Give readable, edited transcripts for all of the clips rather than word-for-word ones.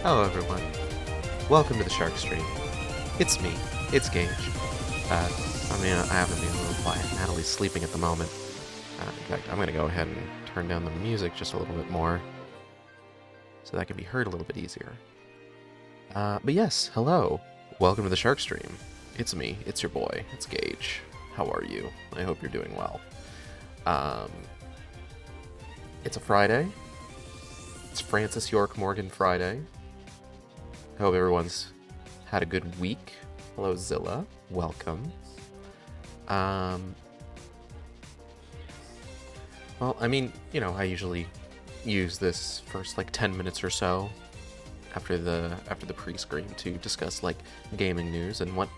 Hello everyone, welcome to the Shark Stream. It's me, it's Gage. I haven't been a little quiet. Natalie's sleeping at the moment. In fact, I'm going to go ahead and turn down the music just a little bit more, so that can be heard a little bit easier. But yes, hello, welcome to the Shark Stream. It's me, it's your boy, it's Gage. How are you? I hope you're doing well. It's a Friday. It's Francis York Morgan Friday. I hope everyone's had a good week. Hello, Zilla. Welcome. Well, I mean, you know, I usually use this first like 10 minutes or so after the pre-screen to discuss like gaming news, and what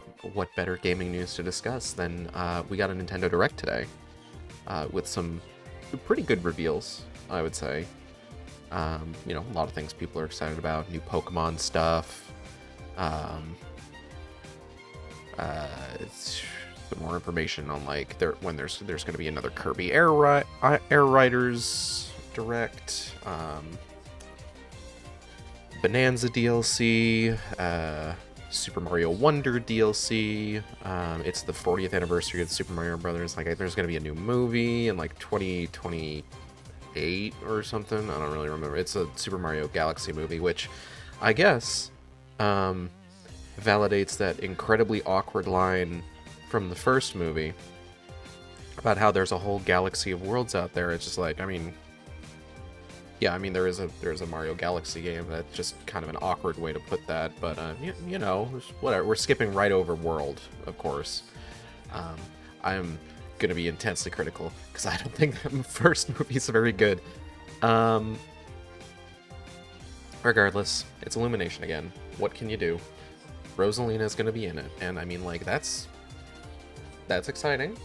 better gaming news to discuss than we got a Nintendo Direct today with some pretty good reveals, I would say. You know, a lot of things people are excited about, new Pokemon stuff, some more information on like when there's going to be another Kirby Air Riders Direct, Bonanza DLC, Super Mario Wonder DLC. It's the 40th anniversary of the Super Mario Brothers. Like, there's going to be a new movie in like 2028 or something. I don't really remember. It's a Super Mario Galaxy movie, which I guess validates that incredibly awkward line from the first movie about how there's a whole galaxy of worlds out there. It's just like, I mean, yeah, I mean, there's a Mario Galaxy game. That's just kind of an awkward way to put that, but you know, whatever. We're skipping right over world, of course. I'm gonna be intensely critical because I don't think the first movie's very good. Regardless, it's Illumination again. What can you do? Rosalina is gonna be in it, and I mean, like, that's exciting.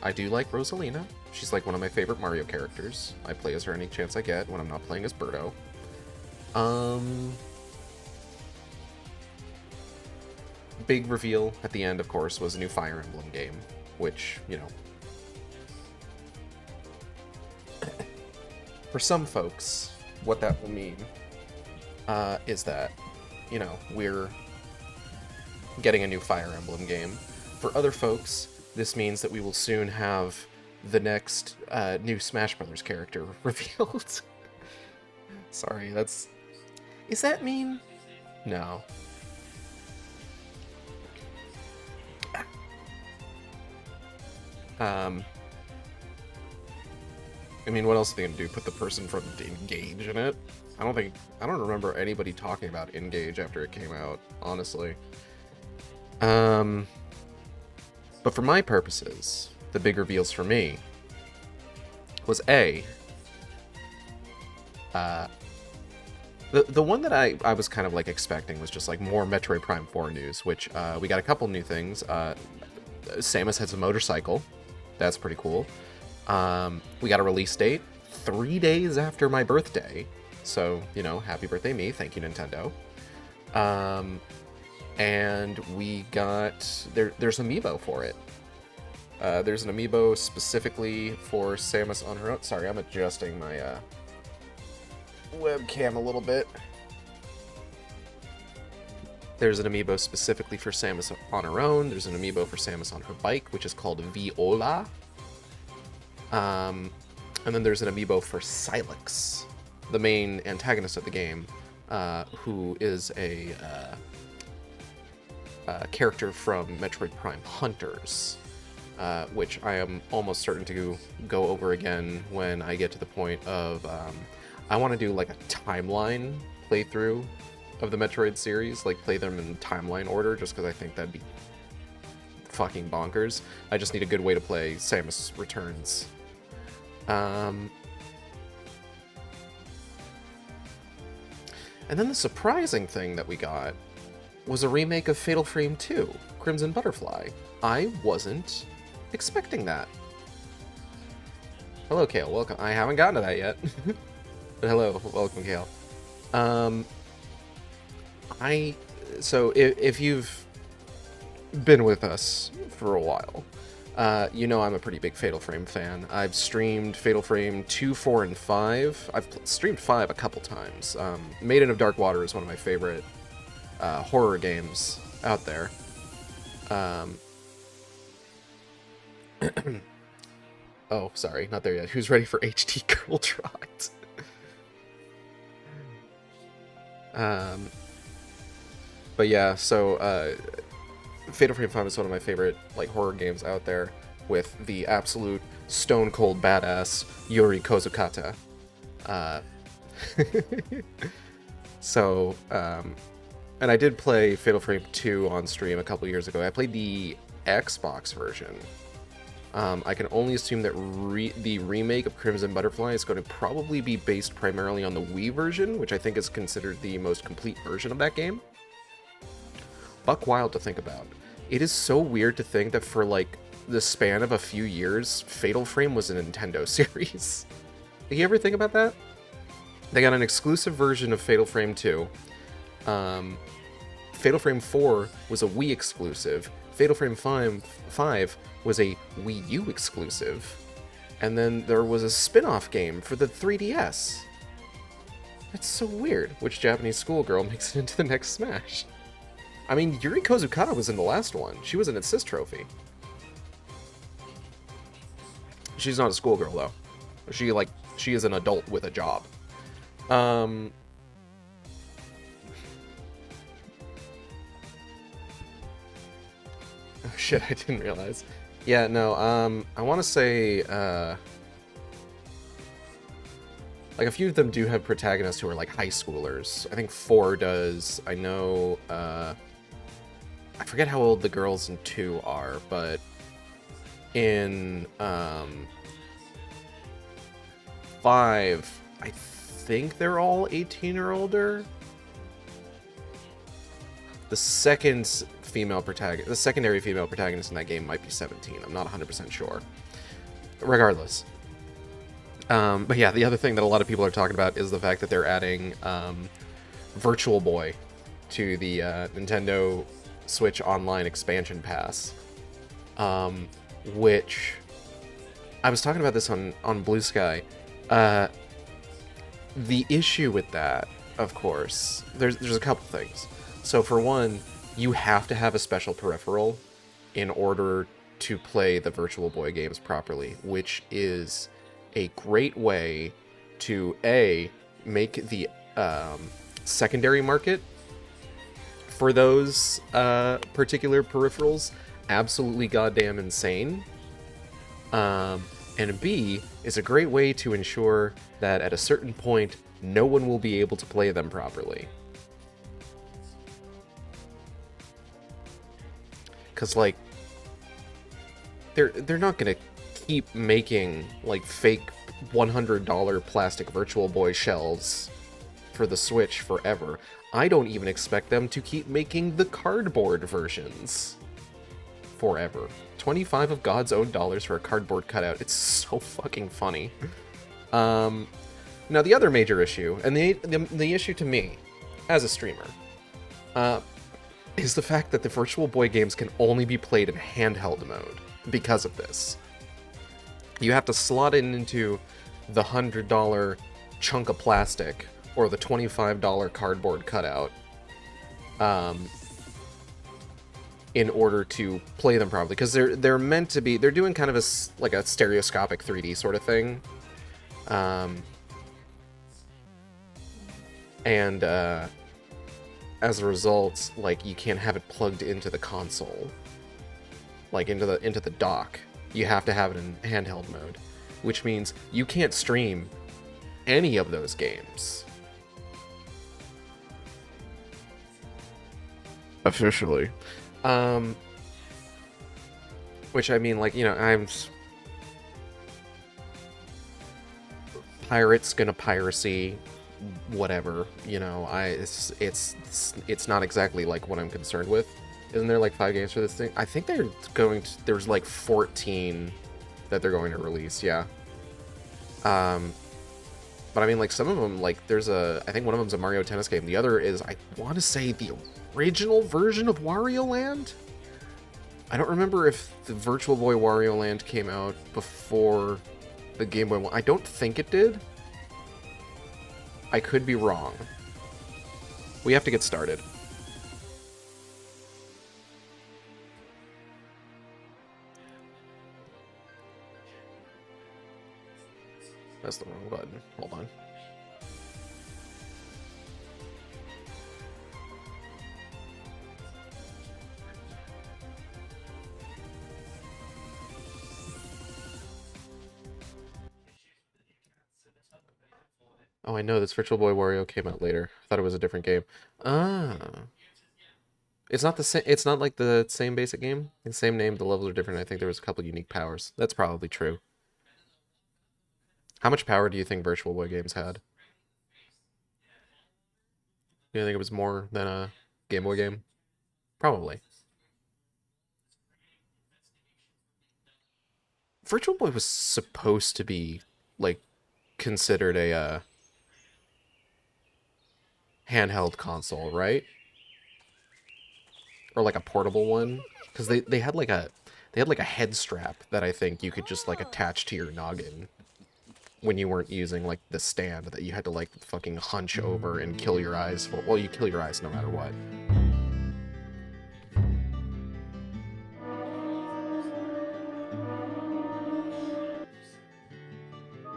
I do like Rosalina. She's like one of my favorite Mario characters. I play as her any chance I get when I'm not playing as Birdo. Big reveal at the end, of course, was a new Fire Emblem game, which, you know, for some folks, what that will mean is that, you know, we're getting a new Fire Emblem game. For other folks, this means that we will soon have the next new Smash Brothers character revealed. Sorry, that's... Is that mean? No. I mean, what else are they gonna do? Put the person from Engage in it? I don't remember anybody talking about Engage after it came out, honestly. But for my purposes, the big reveals for me was the one that I was kind of like expecting was just like more Metroid Prime 4 news, which we got a couple new things. Samus has a motorcycle. That's pretty cool. We got a release date 3 days after my birthday. So, you know, happy birthday me. Thank you, Nintendo. And we got... There's an amiibo for it. There's an amiibo specifically for Samus on her own. Sorry, I'm adjusting my webcam a little bit. There's an amiibo specifically for Samus on her own. There's an amiibo for Samus on her bike, which is called Viola. And then there's an amiibo for Sylix, the main antagonist of the game, who is a character from Metroid Prime Hunters, which I am almost certain to go over again when I get to the point of I want to do like a timeline playthrough of the Metroid series, like play them in timeline order, just because I think that'd be fucking bonkers. I just need a good way to play Samus Returns. And then the surprising thing that we got was a remake of Fatal Frame 2, Crimson Butterfly. I wasn't expecting that. Hello, Kale. Welcome. I haven't gotten to that yet. But hello. Welcome, Kale. So if you've been with us for a while, You know I'm a pretty big Fatal Frame fan. I've streamed Fatal Frame 2, 4, and 5. I've streamed 5 a couple times. Maiden of Dark Water is one of my favorite horror games out there. Oh, sorry, not there yet. Who's ready for HD Girl Trot? But yeah, so Fatal Frame 5 is one of my favorite like horror games out there, with the absolute stone cold badass Yuri Kozukata. So, and I did play Fatal Frame 2 on stream a couple years ago. I played the Xbox version. I can only assume that the remake of Crimson Butterfly is going to probably be based primarily on the Wii version, which I think is considered the most complete version of that game. Buck wild to think about. It is so weird to think that for like the span of a few years, Fatal Frame was a Nintendo series. Did you ever think about that? They got an exclusive version of Fatal Frame 2. Fatal Frame 4 was a Wii exclusive. Fatal Frame 5 was a Wii U exclusive. And then there was a spin-off game for the 3DS. That's so weird. Which Japanese schoolgirl makes it into the next Smash? I mean, Yuri Kozukata was in the last one. She was an assist trophy. She's not a schoolgirl, though. She is an adult with a job. Oh shit, I didn't realize. Yeah, no, I want to say, like, a few of them do have protagonists who are, like, high schoolers. I think 4 does. I know, I forget how old the girls in 2 are, but in, 5, I think they're all 18 or older. The secondary female protagonist in that game might be 17. I'm not 100% sure. Regardless. But yeah, the other thing that a lot of people are talking about is the fact that they're adding Virtual Boy to the Nintendo Switch Online expansion pass. Which I was talking about this on Blue Sky. The issue with that, of course, there's a couple things. So for one, you have to have a special peripheral in order to play the Virtual Boy games properly, which is a great way to make the secondary market for those particular peripherals absolutely goddamn insane. And B is a great way to ensure that at a certain point, no one will be able to play them properly. Because, like, they're not gonna keep making, like, fake $100 plastic Virtual Boy shells for the Switch forever. I don't even expect them to keep making the cardboard versions forever. 25 of God's own dollars for a cardboard cutout. It's so fucking funny. Now, the other major issue, and the issue to me, as a streamer, is the fact that the Virtual Boy games can only be played in handheld mode because of this. You have to slot it into the $100 chunk of plastic or the $25 cardboard cutout in order to play them properly, because they're meant to be, they're doing kind of a stereoscopic 3D sort of thing. And as a result, like, you can't have it plugged into the console, like into the dock. You have to have it in handheld mode, which means you can't stream any of those games officially. Which, I mean, like, you know, pirates gonna piracy, whatever, you know, it's not exactly like what I'm concerned with. Isn't there like 5 games for this thing? I think there's like 14 that they're going to release, yeah. But I mean, like, some of them, like, I think one of them's a Mario Tennis game. The other is, I want to say, the original version of Wario Land? I don't remember if the Virtual Boy Wario Land came out before the Game Boy one. I don't think it did. I could be wrong. We have to get started. That's the wrong button. Hold on. Oh, I know, this Virtual Boy Wario came out later. I thought it was a different game. Ah. It's not the same. It's not like the same basic game. The same name, the levels are different. I think there was a couple unique powers. That's probably true. How much power do you think Virtual Boy games had? Do you think it was more than a Game Boy game? Probably. Virtual Boy was supposed to be, like, considered a handheld console, right? Or like a portable one, because they had like a head strap that I think you could just like attach to your noggin when you weren't using like the stand that you had to like fucking hunch over and kill your eyes for. Well, you kill your eyes no matter what.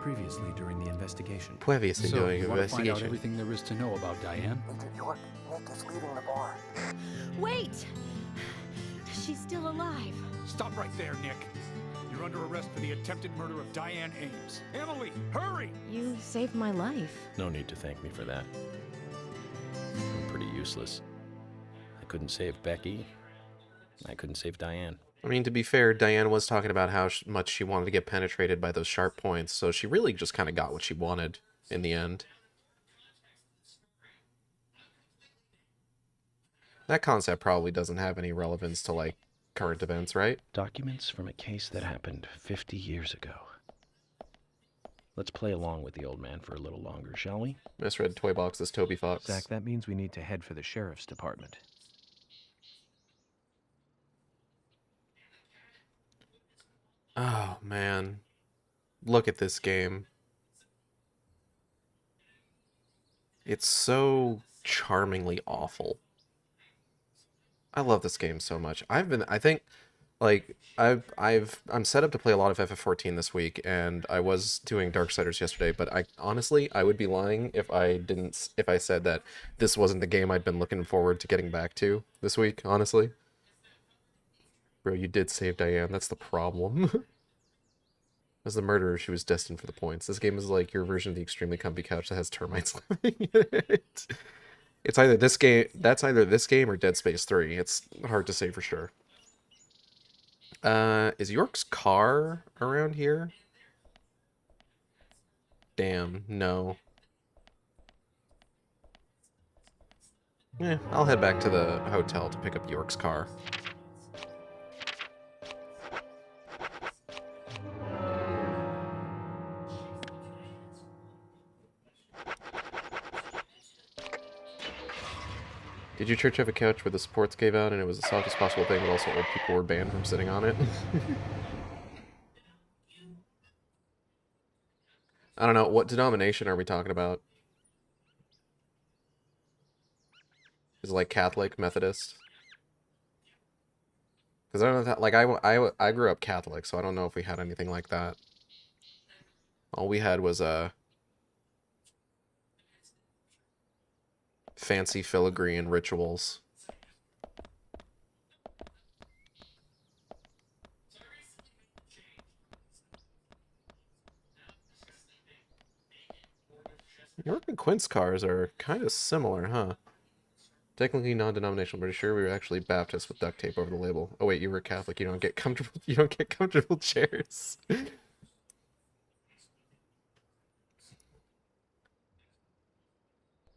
Previously during the investigation. Previously during the investigation. Find out everything there is to know about Diane? Agent York, Nick is leaving the bar. Wait! She's still alive. Stop right there, Nick. You're under arrest for the attempted murder of Diane Ames. Emily, hurry! You saved my life. No need to thank me for that. I'm pretty useless. I couldn't save Becky. I couldn't save Diane. I mean, to be fair, Diane was talking about how much she wanted to get penetrated by those sharp points, so she really just kind of got what she wanted in the end. That concept probably doesn't have any relevance to, like, current events, right? Documents from a case that happened 50 years ago. Let's play along with the old man for a little longer, shall we? Misread Toy Box's Toby Fox. Zach, that means we need to head for the sheriff's department. Oh, man. Look at this game. It's so charmingly awful. I love this game so much. I'm set up to play a lot of FF14 this week, and I was doing Darksiders yesterday, but I would be lying if I said that this wasn't the game I'd been looking forward to getting back to this week, honestly. Bro, you did save Diane, that's the problem. As the murderer, she was destined for the points. This game is like your version of the extremely comfy couch that has termites living in it. It's either this game, or Dead Space 3. It's hard to say for sure. Is York's car around here? Damn, no. I'll head back to the hotel to pick up York's car. Did your church have a couch where the supports gave out and it was the softest possible thing, but also old people were banned from sitting on it? I don't know. What denomination are we talking about? Is it like Catholic, Methodist? Because I don't know that, like, I grew up Catholic, so I don't know if we had anything like that. All we had was fancy filigree and rituals. York and Quint's cars are kind of similar, huh? Technically non-denominational, pretty sure we were actually Baptist with duct tape over the label. Oh wait, you were Catholic. You don't get comfortable chairs.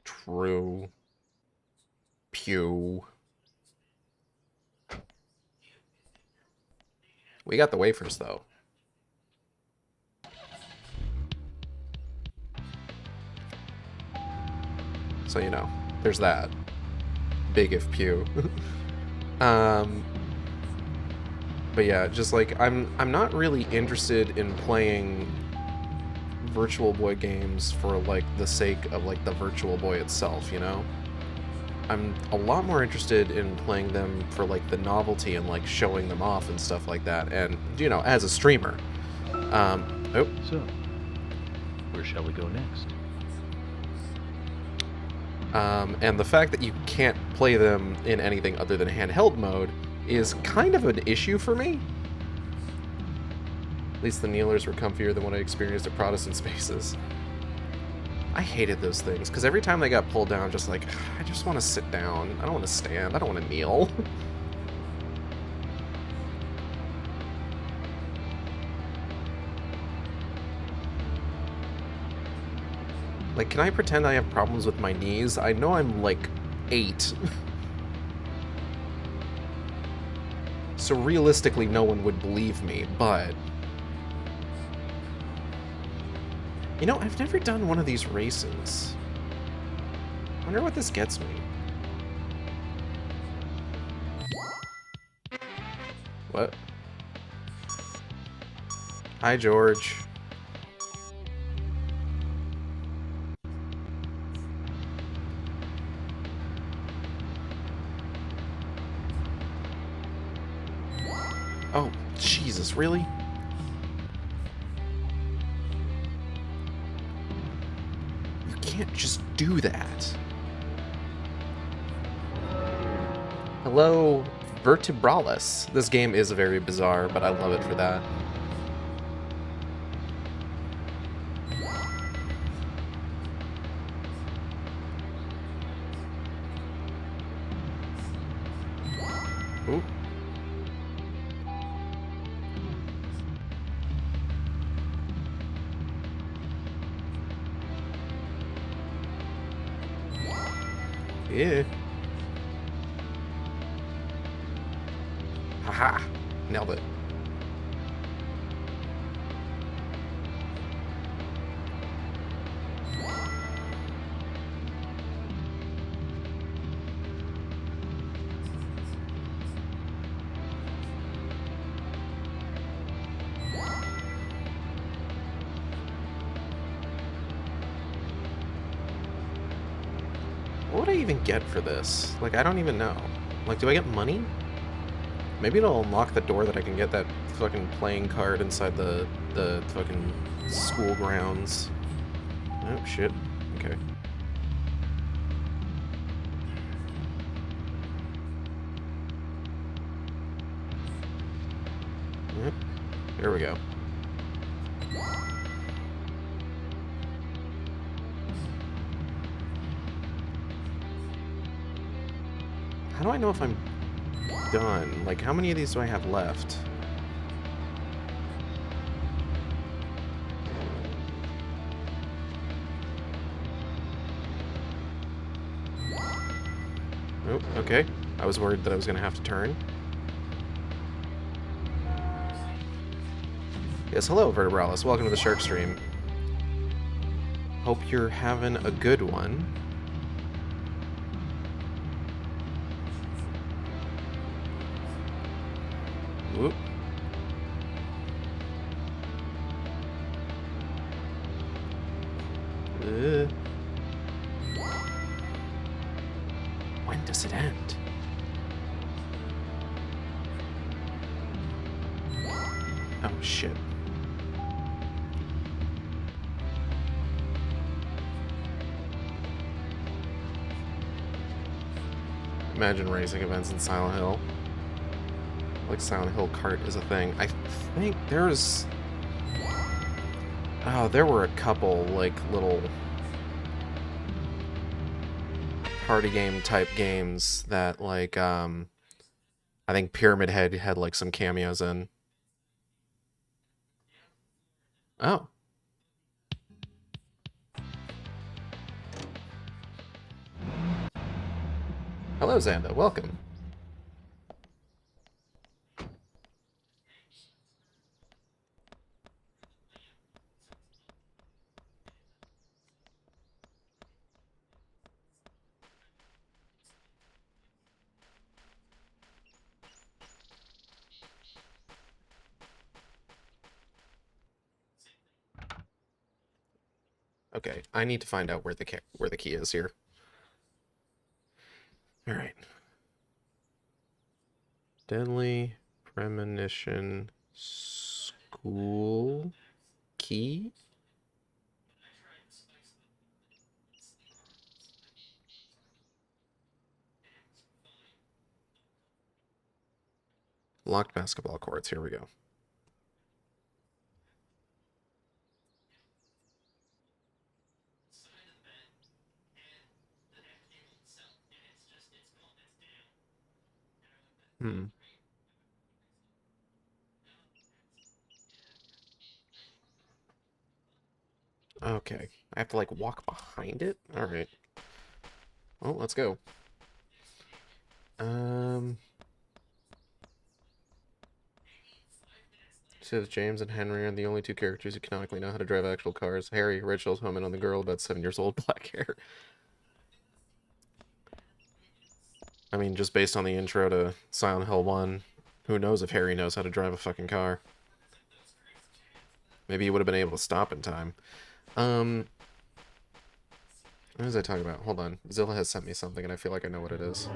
True. Pew. We got the wafers, though. So, you know, there's that. Big if Pew. But yeah, just like I'm not really interested in playing Virtual Boy games for like the sake of like the Virtual Boy itself, you know? I'm a lot more interested in playing them for like the novelty and like showing them off and stuff like that, and you know, as a streamer. Oh, So, where shall we go next? and the fact that you can't play them in anything other than handheld mode is kind of an issue for me. At least the kneelers were comfier than what I experienced at Protestant Spaces. I hated those things, because every time they got pulled down, I'm just like, I just want to sit down. I don't want to stand. I don't want to kneel. Like, can I pretend I have problems with my knees? I know I'm, like, 8. So realistically, no one would believe me, but... You know, I've never done one of these races. I wonder what this gets me. What? Hi, George. Oh, Jesus, really? You can't just do that. Hello, Vertebralis. This game is very bizarre, but I love it for that. Ooh. Yeah. Haha. Nailed it. What would I even get for this? Like, I don't even know. Like, do I get money? Maybe it'll unlock the door that I can get that fucking playing card inside the fucking school grounds. Oh, shit. Okay. Yep. There we go. How do I know if I'm done? Like, how many of these do I have left? Oh, okay. I was worried that I was going to have to turn. Yes, hello, Vertebralis. Welcome to the Shark Stream. Hope you're having a good one. Whoop. When does it end? Oh, shit. Imagine racing events in Silent Hill. Like Silent Hill Kart is a thing. I think there's... Oh, there were a couple, like, little... party game type games that, like, I think Pyramid Head had, like, some cameos in. Oh. Hello, Xanda. Welcome. Okay, I need to find out where the key is here. All right. Deadly Premonition School key. Locked basketball courts. Here we go. Hmm. Okay. I have to, like, walk behind it? Alright. Well, let's go. Says James and Henry are the only two characters who canonically know how to drive actual cars. Harry, Rachel's home and on the girl, about 7 years old, black hair. I mean, just based on the intro to Silent Hill 1, who knows if Harry knows how to drive a fucking car. Maybe he would have been able to stop in time. What was I talking about? Hold on. Zilla has sent me something, and I feel like I know what it is.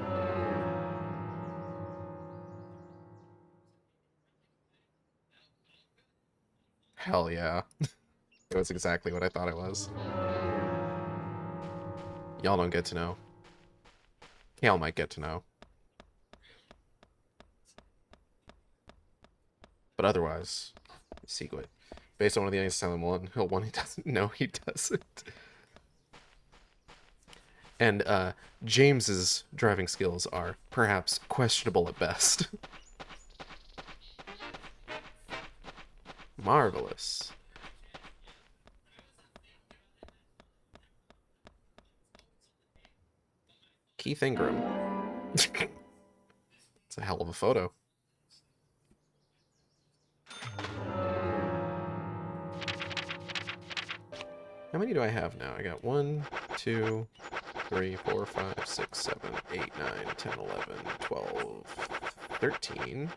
Hell yeah. It was exactly what I thought it was. Y'all don't get to know. Y'all might get to know. But otherwise, secret. Based on one of the endings of Silent Hill 1, he doesn't. No, he doesn't. And James's driving skills are perhaps questionable at best. Marvelous. Keith Ingram. It's a hell of a photo. How many do I have now? I got 1, 2, 3, 4, 5, 6, 7, 8, 9, 10, 11, 12, 13,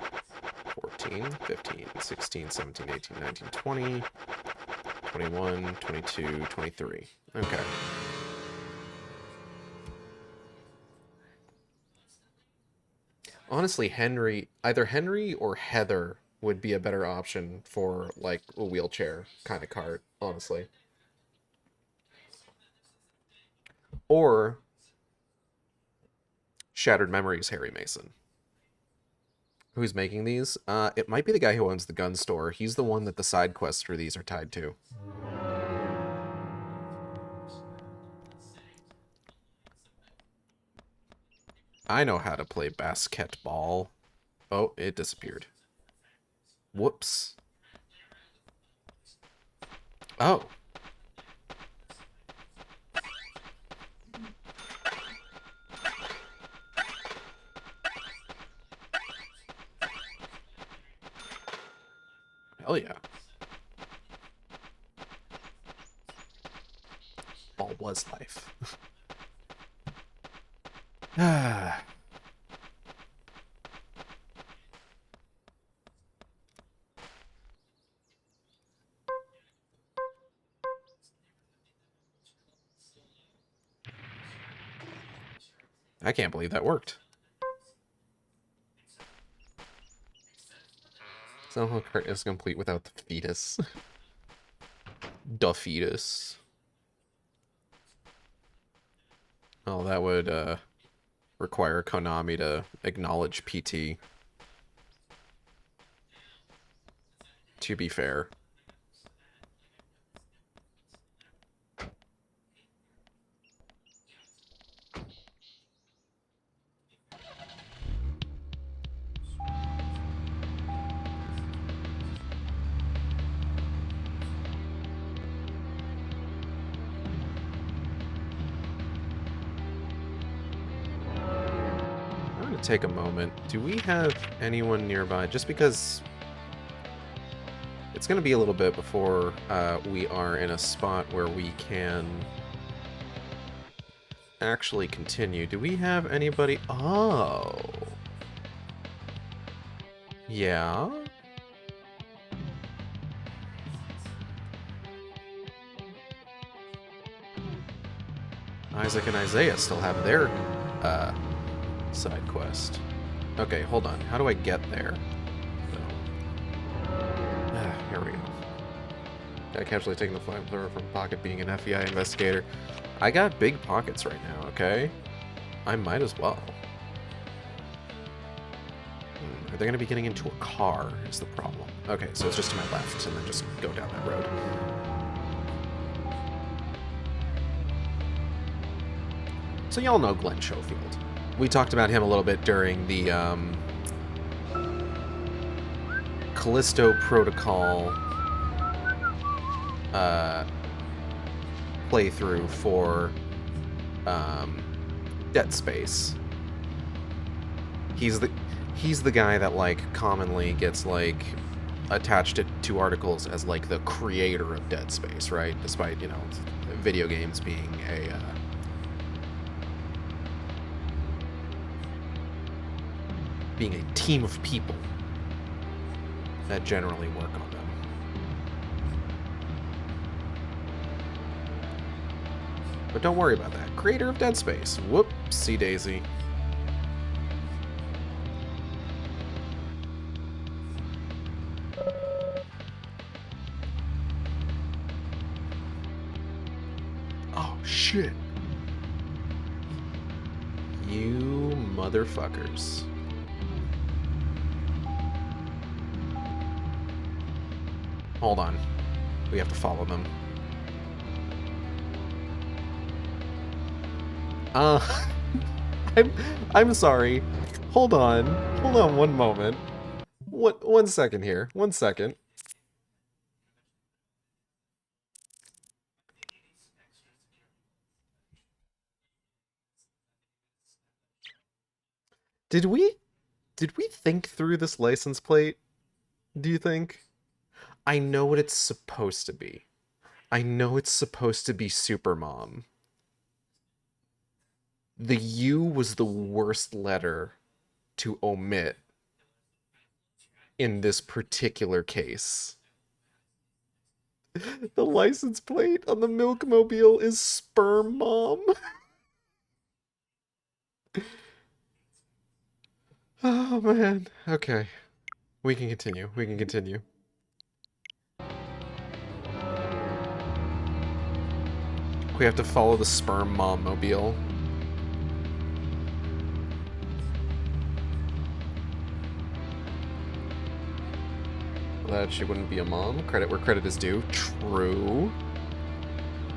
14, 15, 16, 17, 18, 19, 20, 21, 22, 23. Okay. Honestly, either Henry or Heather would be a better option for, like, a wheelchair kind of cart, honestly. Or Shattered Memories Harry Mason. Who's making these? It might be the guy who owns the gun store. He's the one that the side quests for these are tied to. I know how to play basketball. Oh, it disappeared. Whoops. Oh. Hell yeah. Ball was life. Ah. I can't believe that worked. Somehow cart is complete without the fetus. The fetus. Oh, that would require Konami to acknowledge PT. To be fair. I'm gonna take a moment. Do we have anyone nearby? Just because it's gonna be a little bit before we are in a spot where we can actually continue. Do we have anybody? Oh. Yeah? Isaac and Isaiah still have their side quest. Okay, hold on. How do I get there? Here we go. Guy casually taking the flamethrower from pocket, being an FBI investigator. I got big pockets right now, okay? I might as well. Are they going to be getting into a car is the problem. Okay, so it's just to my left, and then just go down that road. So y'all know Glenn Schofield. We talked about him a little bit during the Callisto Protocol playthrough for Dead Space. He's the guy that like commonly gets like attached to articles as like the creator of Dead Space, right? Despite, you know, video games being a team of people that generally work on them. But don't worry about that. Creator of Dead Space. Whoopsie daisy. Oh, shit. You motherfuckers. Hold on. We have to follow them. I'm sorry. Hold on. Hold on one moment. One second here. 1 second. Did we think through this license plate? Do you think? I know what it's supposed to be. I know it's supposed to be Supermom. The U was the worst letter to omit in this particular case. The license plate on the Milkmobile is Sperm Mom. Oh, man. Okay. We can continue. We can continue. We have to follow the Sperm Mom mobile. That she wouldn't be a mom. Credit where credit is due. True.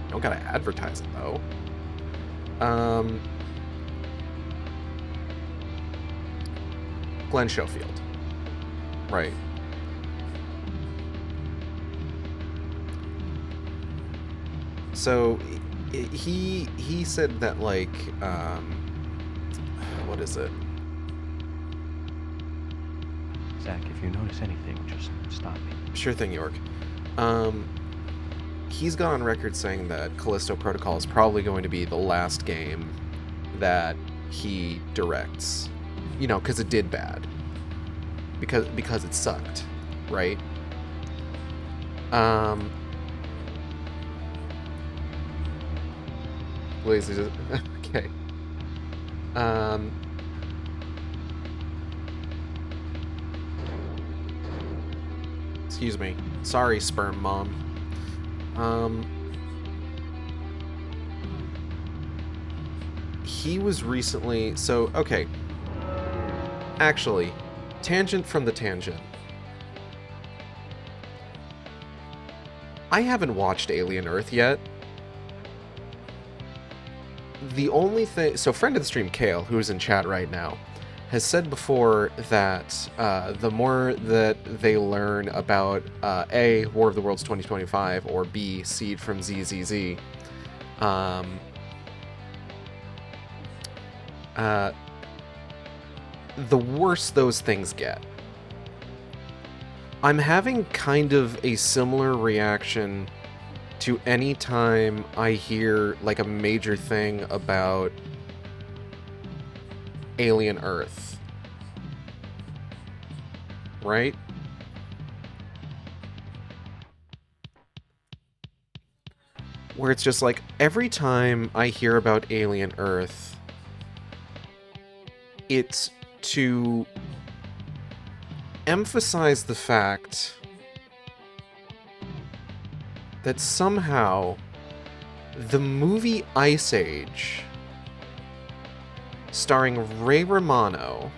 Don't gotta advertise it, though. Glenn Schofield. Right. So, he said that, like, what is it? Zach, if you notice anything, just stop me. Sure thing, York. He's gone on record saying that Callisto Protocol is probably going to be the last game that he directs. You know, because it did bad. Because it sucked, right? Lazy. Okay. Excuse me. Sorry, Sperm Mom. He was recently... So, okay. Actually, tangent from the tangent. I haven't watched Alien Earth yet. The only thing... So, friend of the stream, Kale, who's in chat right now, has said before that the more that they learn about A, War of the Worlds 2025, or B, Seed from ZZZ, the worse those things get. I'm having kind of a similar reaction to any time I hear like a major thing about Alien Earth. Right? where it's just like, every time I hear about Alien Earth, it's to emphasize the fact that somehow the movie Ice Age, starring Ray Romano,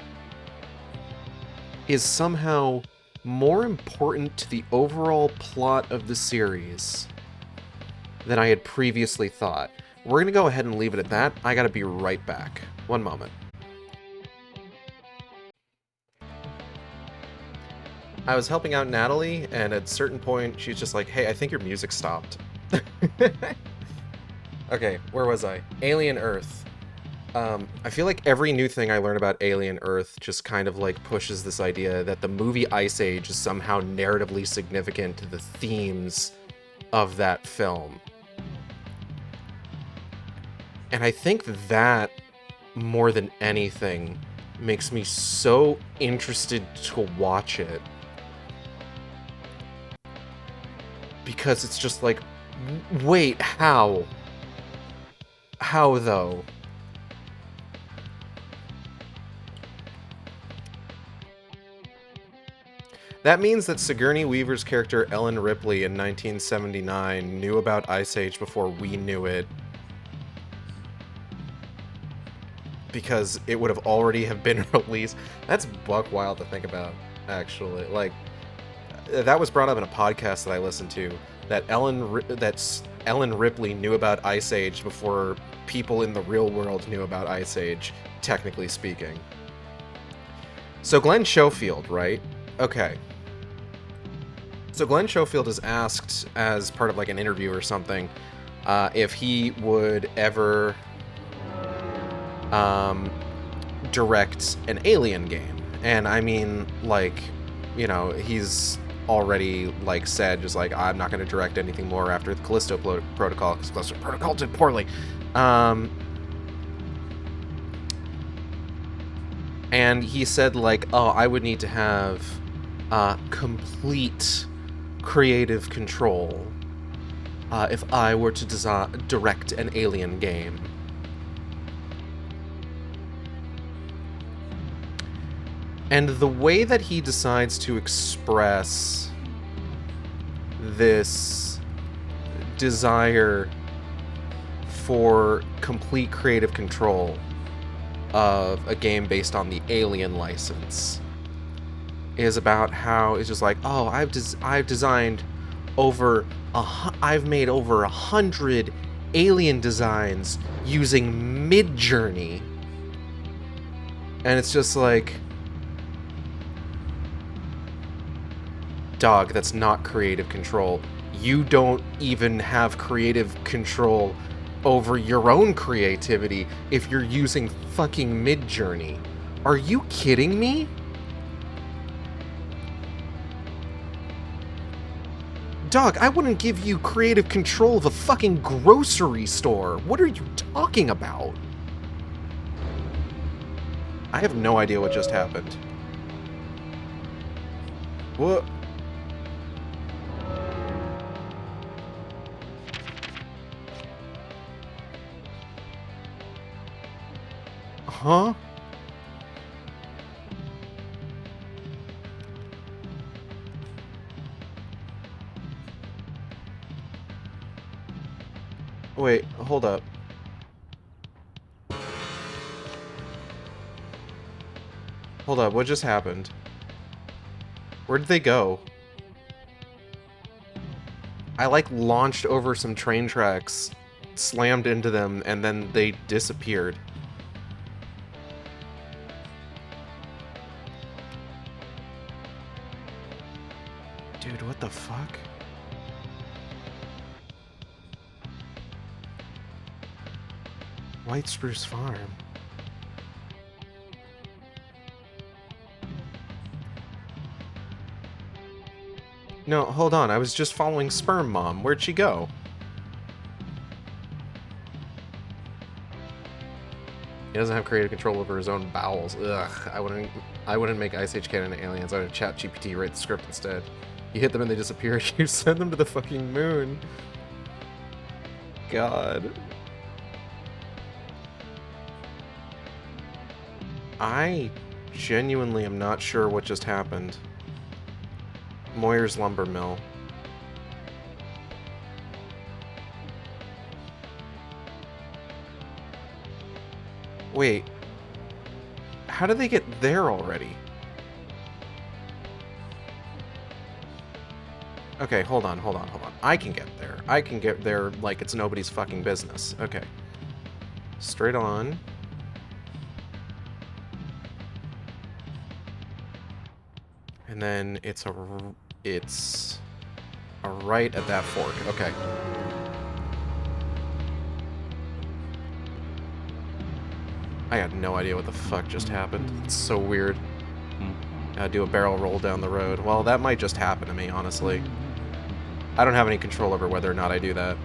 is somehow more important to the overall plot of the series than I had previously thought. We're gonna go ahead and leave it at that. I gotta be right back. One moment. I was helping out Natalie, and at a certain point, she's just like, hey, I think your music stopped. Okay, where was I? Alien Earth. I feel like every new thing I learn about Alien Earth just kind of like pushes this idea that the movie Ice Age is somehow narratively significant to the themes of that film. And I think that, more than anything, makes me so interested to watch it. Because it's just like, wait, how? How, though? That means that Sigourney Weaver's character Ellen Ripley in 1979 knew about Ice Age before we knew it. Because it would have already have been released. That's buck wild to think about, actually. Like, that was brought up in a podcast that I listened to, that Ellen Ripley knew about Ice Age before people in the real world knew about Ice Age, technically speaking. So Glenn Schofield, right? Okay. So Glenn Schofield is asked, as part of like an interview or something, if he would ever direct an Alien game. And I mean, like, you know, he's already like said, just like, I'm not going to direct anything more after the Callisto Protocol, because Callisto Protocol did poorly. And he said, like, oh, I would need to have complete creative control if I were to direct an Alien game. And the way that he decides to express this desire for complete creative control of a game based on the Alien license is about how it's just like, oh, I've designed over I've made over 100 Alien designs using Midjourney, and it's just like, dog, that's not creative control. You don't even have creative control over your own creativity if you're using fucking Midjourney. Are you kidding me? Dog, I wouldn't give you creative control of a fucking grocery store. What are you talking about? I have no idea what just happened. What? Huh? Wait, hold up. Hold up, what just happened? Where did they go? I like launched over some train tracks, slammed into them, and then they disappeared. Dude, what the fuck? White Spruce Farm. No, hold on. I was just following Sperm Mom. Where'd she go? He doesn't have creative control over his own bowels. Ugh, I wouldn't make Ice Age canon aliens. I would chat GPT write the script instead. You hit them and they disappear. You send them to the fucking moon. god. I genuinely am not sure what just happened. Moyer's Lumber Mill. Wait. How did they get there already? Okay, hold on. I can get there. I can get there like it's nobody's fucking business. Okay. Straight on. And then it's a right at that fork. Okay. I had no idea what the fuck just happened. It's so weird. Do a barrel roll down the road. Well, that might just happen to me, honestly. I don't have any control over whether or not I do that.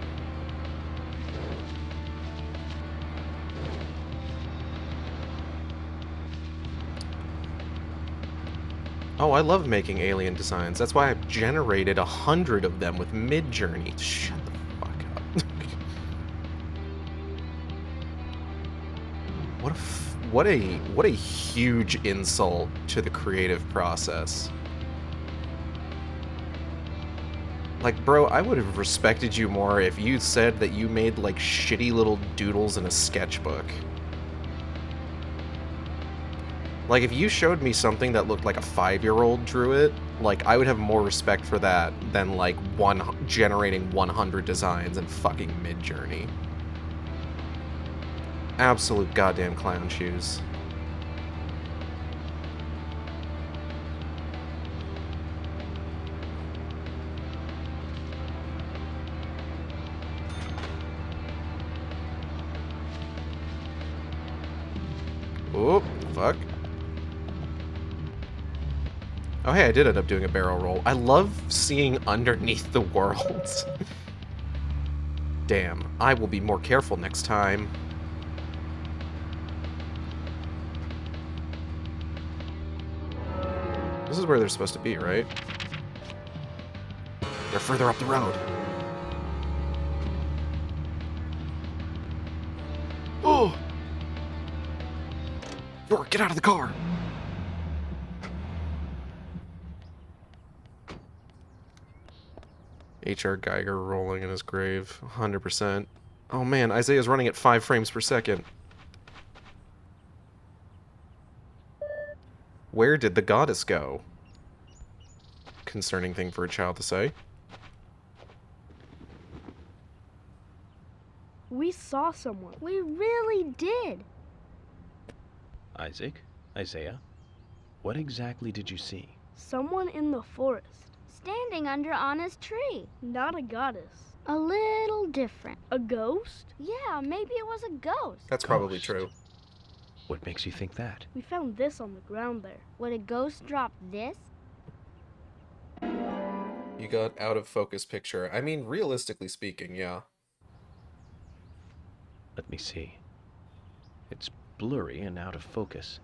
Oh, I love making alien designs. That's why I've generated 100 of them with Midjourney. Shut the fuck up. What a huge insult to the creative process. Like, bro, I would have respected you more if you said that you made, like, shitty little doodles in a sketchbook. Like, if you showed me something that looked like a 5-year-old drew it, like, I would have more respect for that than, like, generating 100 designs in fucking Midjourney. Absolute goddamn clown shoes. Oh, fuck. Oh, hey, I did end up doing a barrel roll. I love seeing underneath the worlds. Damn, I will be more careful next time. This is where they're supposed to be, right? They're further up the road. Oh! York, get out of the car! H.R. Geiger rolling in his grave, 100%. Oh man, Isaiah's running at 5 frames per second. Where did the goddess go? Concerning thing for a child to say. We saw someone. We really did. Isaac? Isaiah? What exactly did you see? Someone in the forest. Standing under Anna's tree. Not a goddess. A little different. A ghost? Yeah, maybe it was a ghost. That's probably Ghost. true. What makes you think that? We found this on the ground there. Would a ghost drop this? You got out of focus picture. I mean, realistically speaking, yeah. Let me see. It's blurry and out of focus.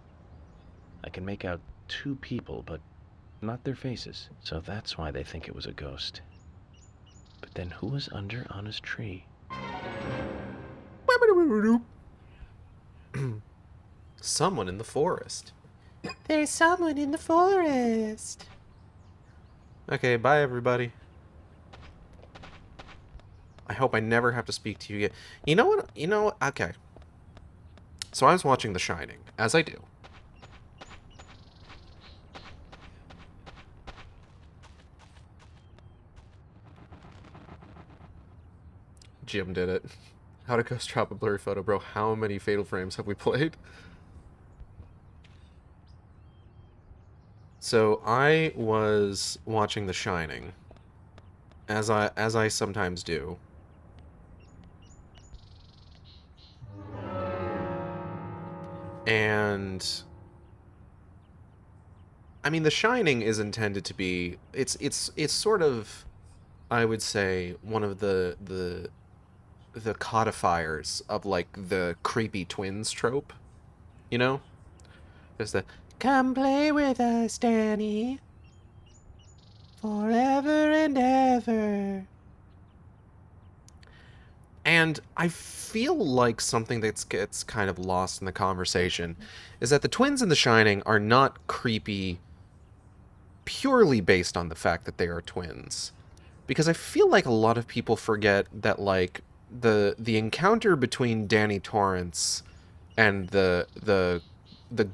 I can make out 2 people, but not their faces. So that's why they think it was a ghost. But then who was under Anna's tree? Someone in the forest. There's someone in the forest. Okay, bye everybody. I hope I never have to speak to you again. You know what? Okay. So I was watching The Shining, as I do. Jim did it. How to Ghost drop a blurry photo, bro. How many Fatal Frames have we played? So I was watching The Shining, as I sometimes do. And I mean, The Shining is intended to be it's sort of, I would say, one of the codifiers of like the creepy twins trope, you know? There's the "Come play with us, Danny, forever and ever." And I feel like something that gets kind of lost in the conversation is that the twins in The Shining are not creepy purely based on the fact that they are twins. Because I feel like a lot of people forget that, like, the encounter between Danny Torrance and the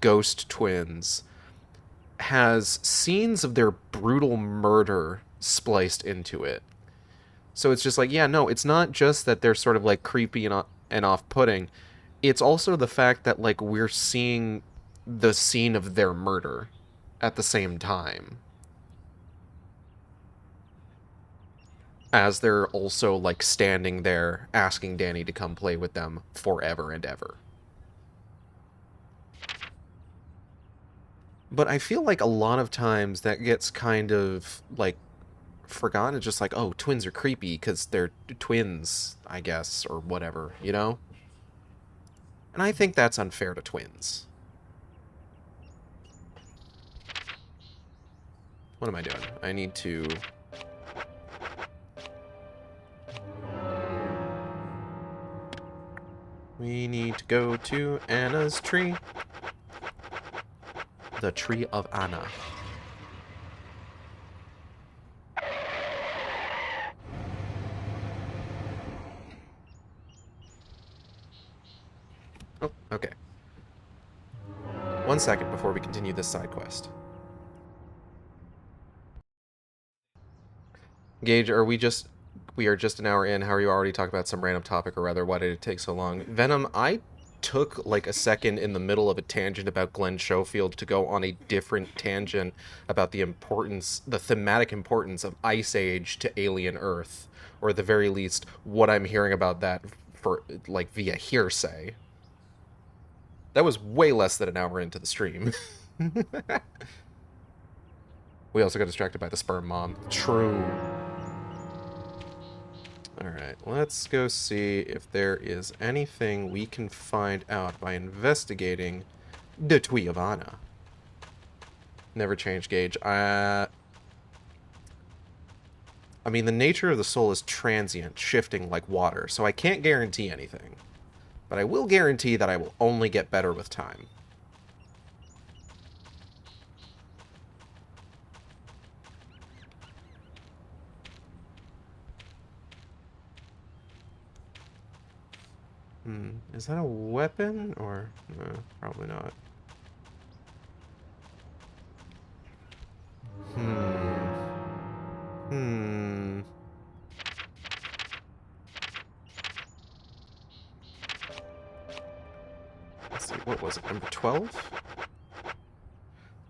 ghost twins has scenes of their brutal murder spliced into it. So it's just like, yeah, no, it's not just that they're sort of like creepy and off-putting. It's also the fact that like we're seeing the scene of their murder at the same time as they're also like standing there asking Danny to come play with them forever and ever. But I feel like a lot of times that gets kind of like forgotten. It's just like, oh, twins are creepy because they're twins, I guess, or whatever, you know? And I think that's unfair to twins. What am I doing? I need to... We need to go to Anna's tree. The tree of Anna. Oh, okay. 1 second before we continue this side quest. Gage, we are just an hour in. How are you already talking about some random topic, or rather, why did it take so long? Venom, I took like a second in the middle of a tangent about Glenn Schofield to go on a different tangent about the thematic importance of Ice Age to Alien Earth, or at the very least, what I'm hearing about that for like via hearsay. That was way less than an hour into the stream. We also got distracted by the sperm mom. True. Alright, let's go see if there is anything we can find out by investigating the Tree of Anna. Never change, Gage. I mean, the nature of the soul is transient, shifting like water, so I can't guarantee anything. But I will guarantee that I will only get better with time. Is that a weapon? Or... no, probably not. Let's see, what was it? Number 12?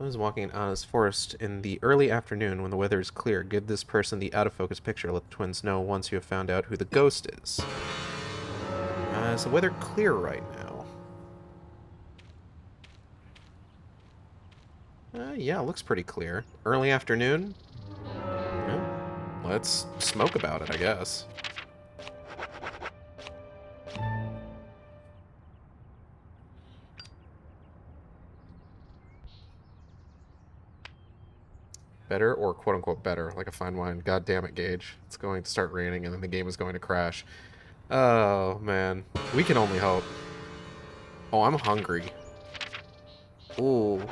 I was walking in Anna's forest in the early afternoon when the weather is clear. Give this person the out-of-focus picture. Let the twins know once you have found out who the ghost is. Is the weather clear right now? Yeah, it looks pretty clear. Early afternoon? Yeah, let's smoke about it, I guess. Better, or quote-unquote better, like a fine wine. God damn it, Gage. It's going to start raining and then the game is going to crash. Oh, man. We can only hope. Oh, I'm hungry. Ooh.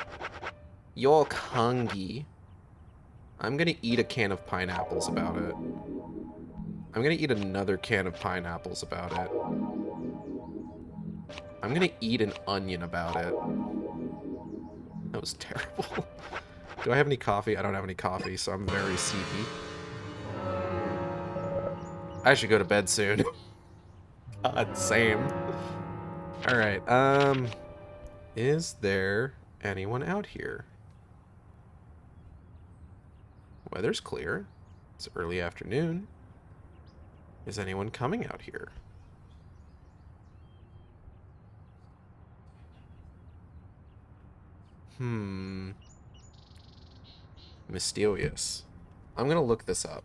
You're hungry. I'm gonna eat a can of pineapples about it. I'm gonna eat another can of pineapples about it. I'm gonna eat an onion about it. That was terrible. Do I have any coffee? I don't have any coffee, so I'm very sleepy. I should go to bed soon. God, same. Alright, is there anyone out here? Weather's clear. It's early afternoon. Is anyone coming out here? Mysterious. I'm gonna look this up.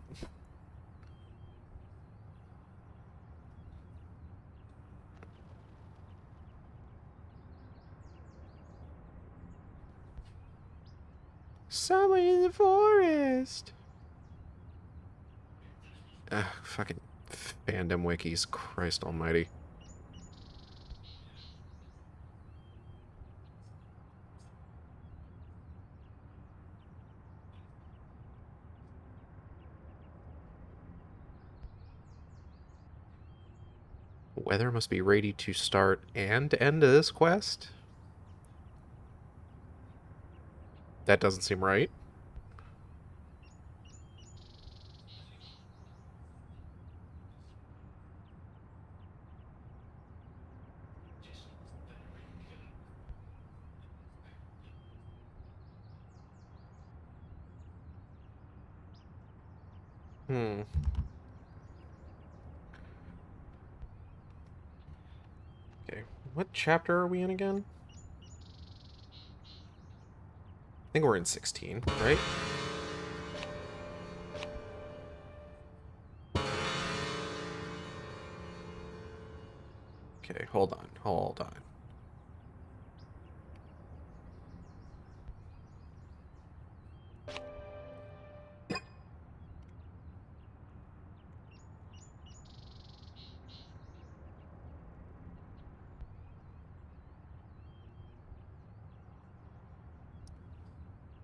Someone in the forest. Ugh, fucking Fandom wikis, Christ almighty. Weather must be ready to start and end this quest? That doesn't seem right. Hmm. Okay, what chapter are we in again? I think we're in 16, right? Okay, hold on, hold on.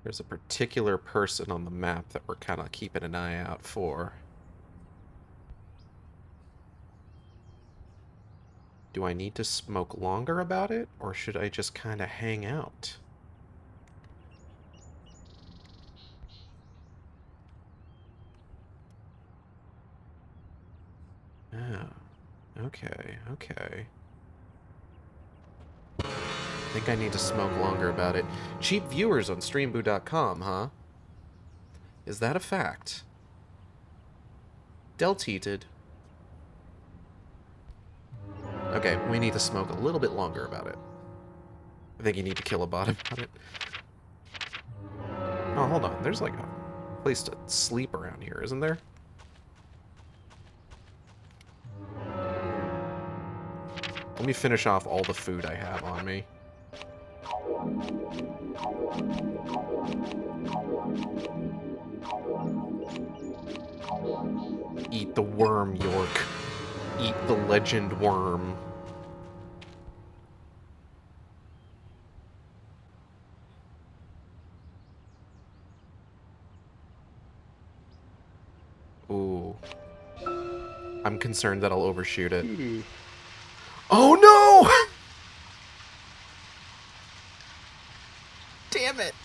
There's a particular person on the map that we're kind of keeping an eye out for. Do I need to smoke longer about it, or should I just kind of hang out? Oh, okay, okay. I think I need to smoke longer about it. Cheap viewers on streamboo.com, huh? Is that a fact? Delteated. Okay, we need to smoke a little bit longer about it. I think you need to kill a bot about it. Oh, hold on. There's like a place to sleep around here, isn't there? Let me finish off all the food I have on me. Eat the worm, York. Eat the legend worm. Ooh. I'm concerned that I'll overshoot it. Oh no! Damn it!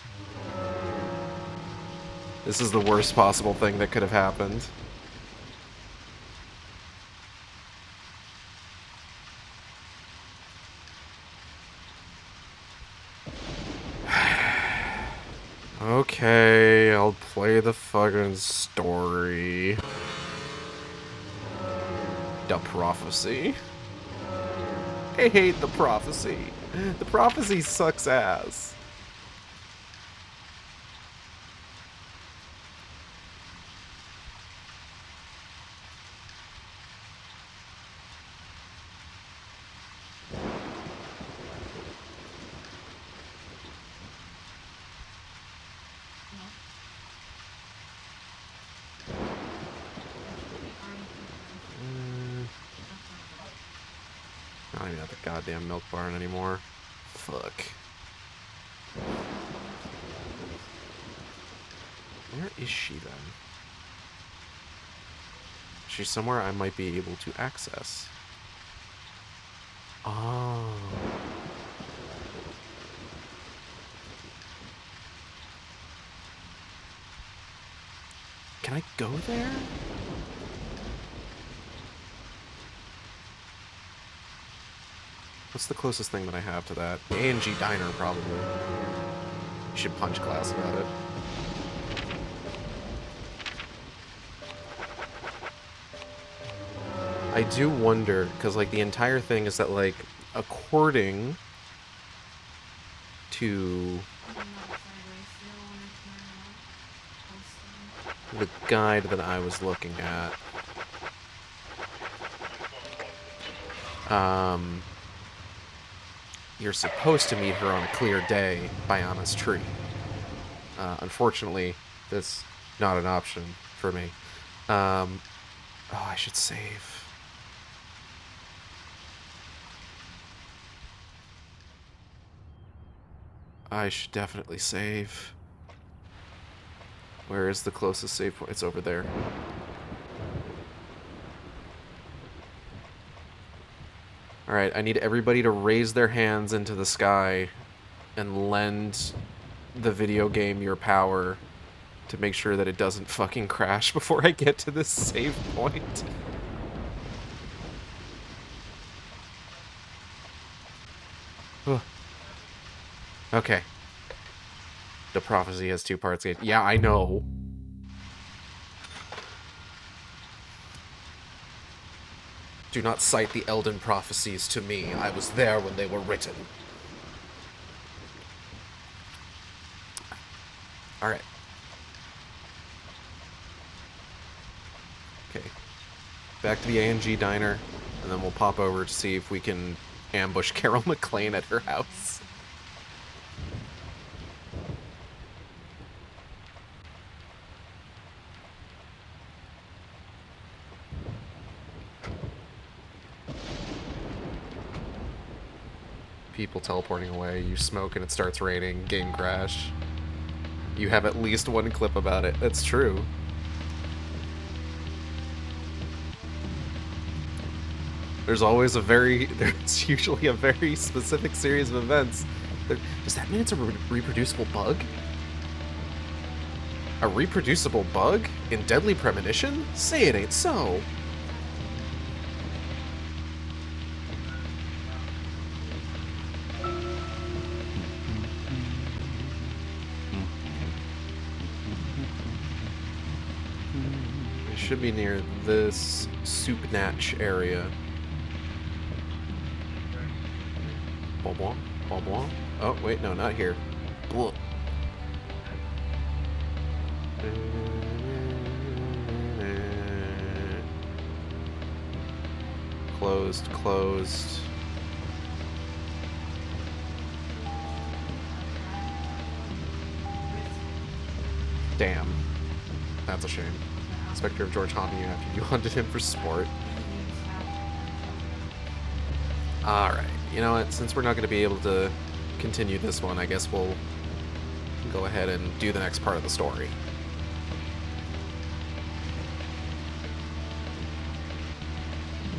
This is the worst possible thing that could have happened. Okay, I'll play the fucking story. The prophecy. I hate the prophecy. The prophecy sucks ass. I don't even have the goddamn milk barn anymore. Fuck. Where is she then? She's somewhere I might be able to access. Oh. Can I go there? What's the closest thing that I have to that? A&G Diner, probably. You should punch class about it. I do wonder, because, like, the entire thing is that, like, according to the guide that I was looking at, you're supposed to meet her on a clear day by Anna's tree. Unfortunately, that's not an option for me. Oh, I should save. I should definitely save. Where is the closest save point? It's over there. Alright, I need everybody to raise their hands into the sky and lend the video game your power to make sure that it doesn't fucking crash before I get to this save point. Ugh. Okay. The prophecy has 2 parts. Yeah, I know. Do not cite the Elden prophecies to me. I was there when they were written. Alright. Okay. Back to the A&G diner, and then we'll pop over to see if we can ambush Carol McLean at her house. People teleporting away, you smoke and it starts raining, game crash. You have at least one clip about it. That's true. There's usually a very specific series of events. Does that mean it's a reproducible bug? A reproducible bug? In Deadly Premonition? Say it ain't so. It should be near this soup natch area. Bon bon. Oh, wait, no, not here. Blah. Closed. Damn. That's a shame. Spectre of George haunting you after you hunted him for sport. Alright, you know what? Since we're not going to be able to continue this one, I guess we'll go ahead and do the next part of the story.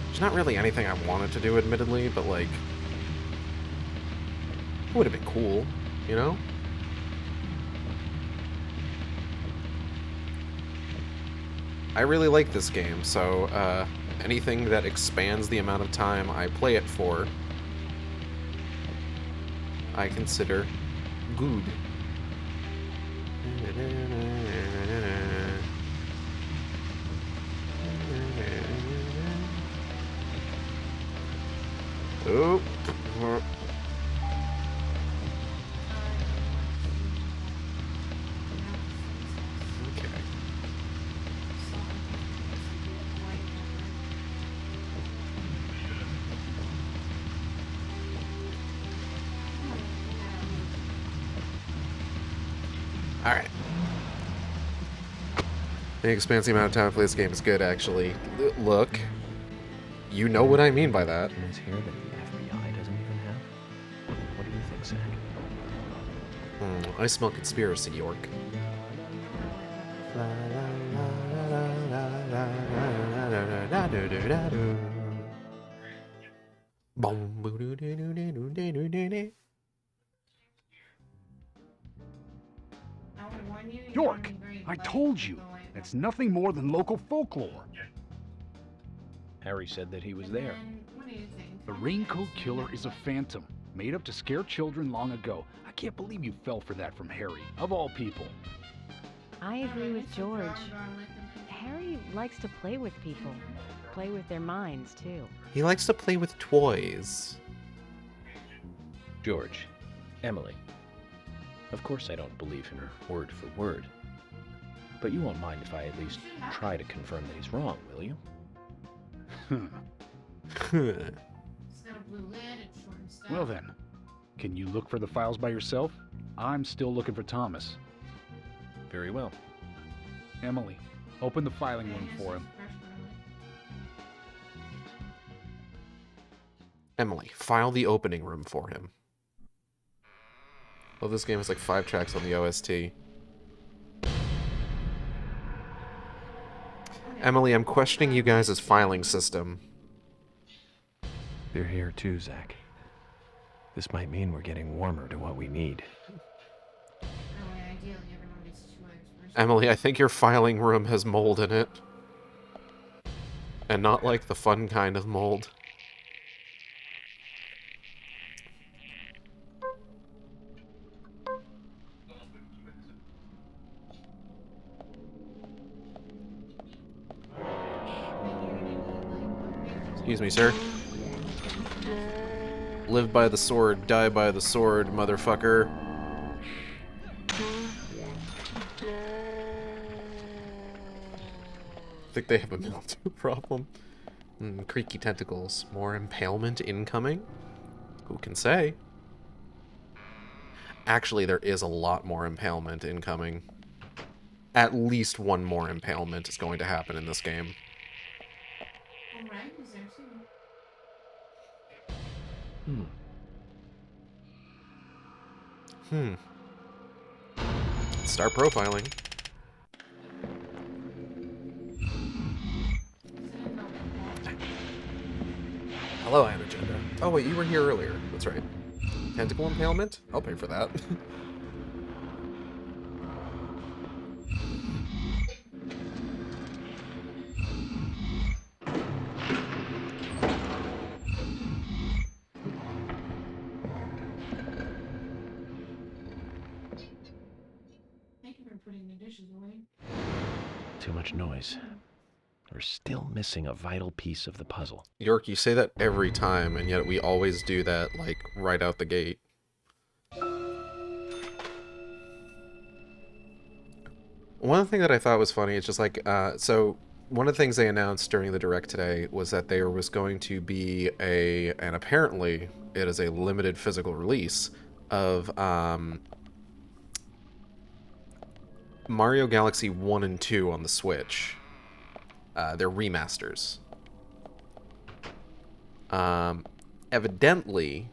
There's not really anything I wanted to do, admittedly, but, like, it would have been cool, you know? I really like this game, so, anything that expands the amount of time I play it for, I consider good. Oh. Okay. Alright. The expansive amount of time I play this game is good, actually. Look. You know what I mean by that. Documents here that the FBI doesn't even have? What do you think, Zach? I smell conspiracy, York. York, I told you, it's nothing more than local folklore. Harry said that he was there. The Raincoat Killer is a phantom, made up to scare children long ago. I can't believe you fell for that from Harry, of all people. I agree with George. Harry likes to play with people. Play with their minds, too. He likes to play with toys. George, Emily. Of course I don't believe him word for word. But you won't mind if I at least try to confirm that he's wrong, will you? Well then, can you look for the files by yourself? I'm still looking for Thomas. Very well. Emily, open the filing room for him. Emily, file the opening room for him. Oh, this game has like 5 tracks on the OST. Emily, I'm questioning you guys' filing system. They're here too, Zach. This might mean we're getting warmer to what we need. Emily, I think your filing room has mold in it. And not like the fun kind of mold. Excuse me, sir. Live by the sword, die by the sword, motherfucker. I think they have a mildew problem. Creaky tentacles. More impalement incoming? Who can say? Actually, there is a lot more impalement incoming. At least one more impalement is going to happen in this game. Start profiling. Hello, I have agenda. Oh wait, you were here earlier. That's right. Tentacle impalement? I'll pay for that. Too much noise. We're still missing a vital piece of the puzzle. York, you say that every time, and yet we always do that, like, right out the gate. One thing that I thought was funny is just like, so one of the things they announced during the Direct today was that there was going to be and apparently it is a limited physical release of Mario Galaxy 1 and 2 on the Switch. They're remasters. Evidently,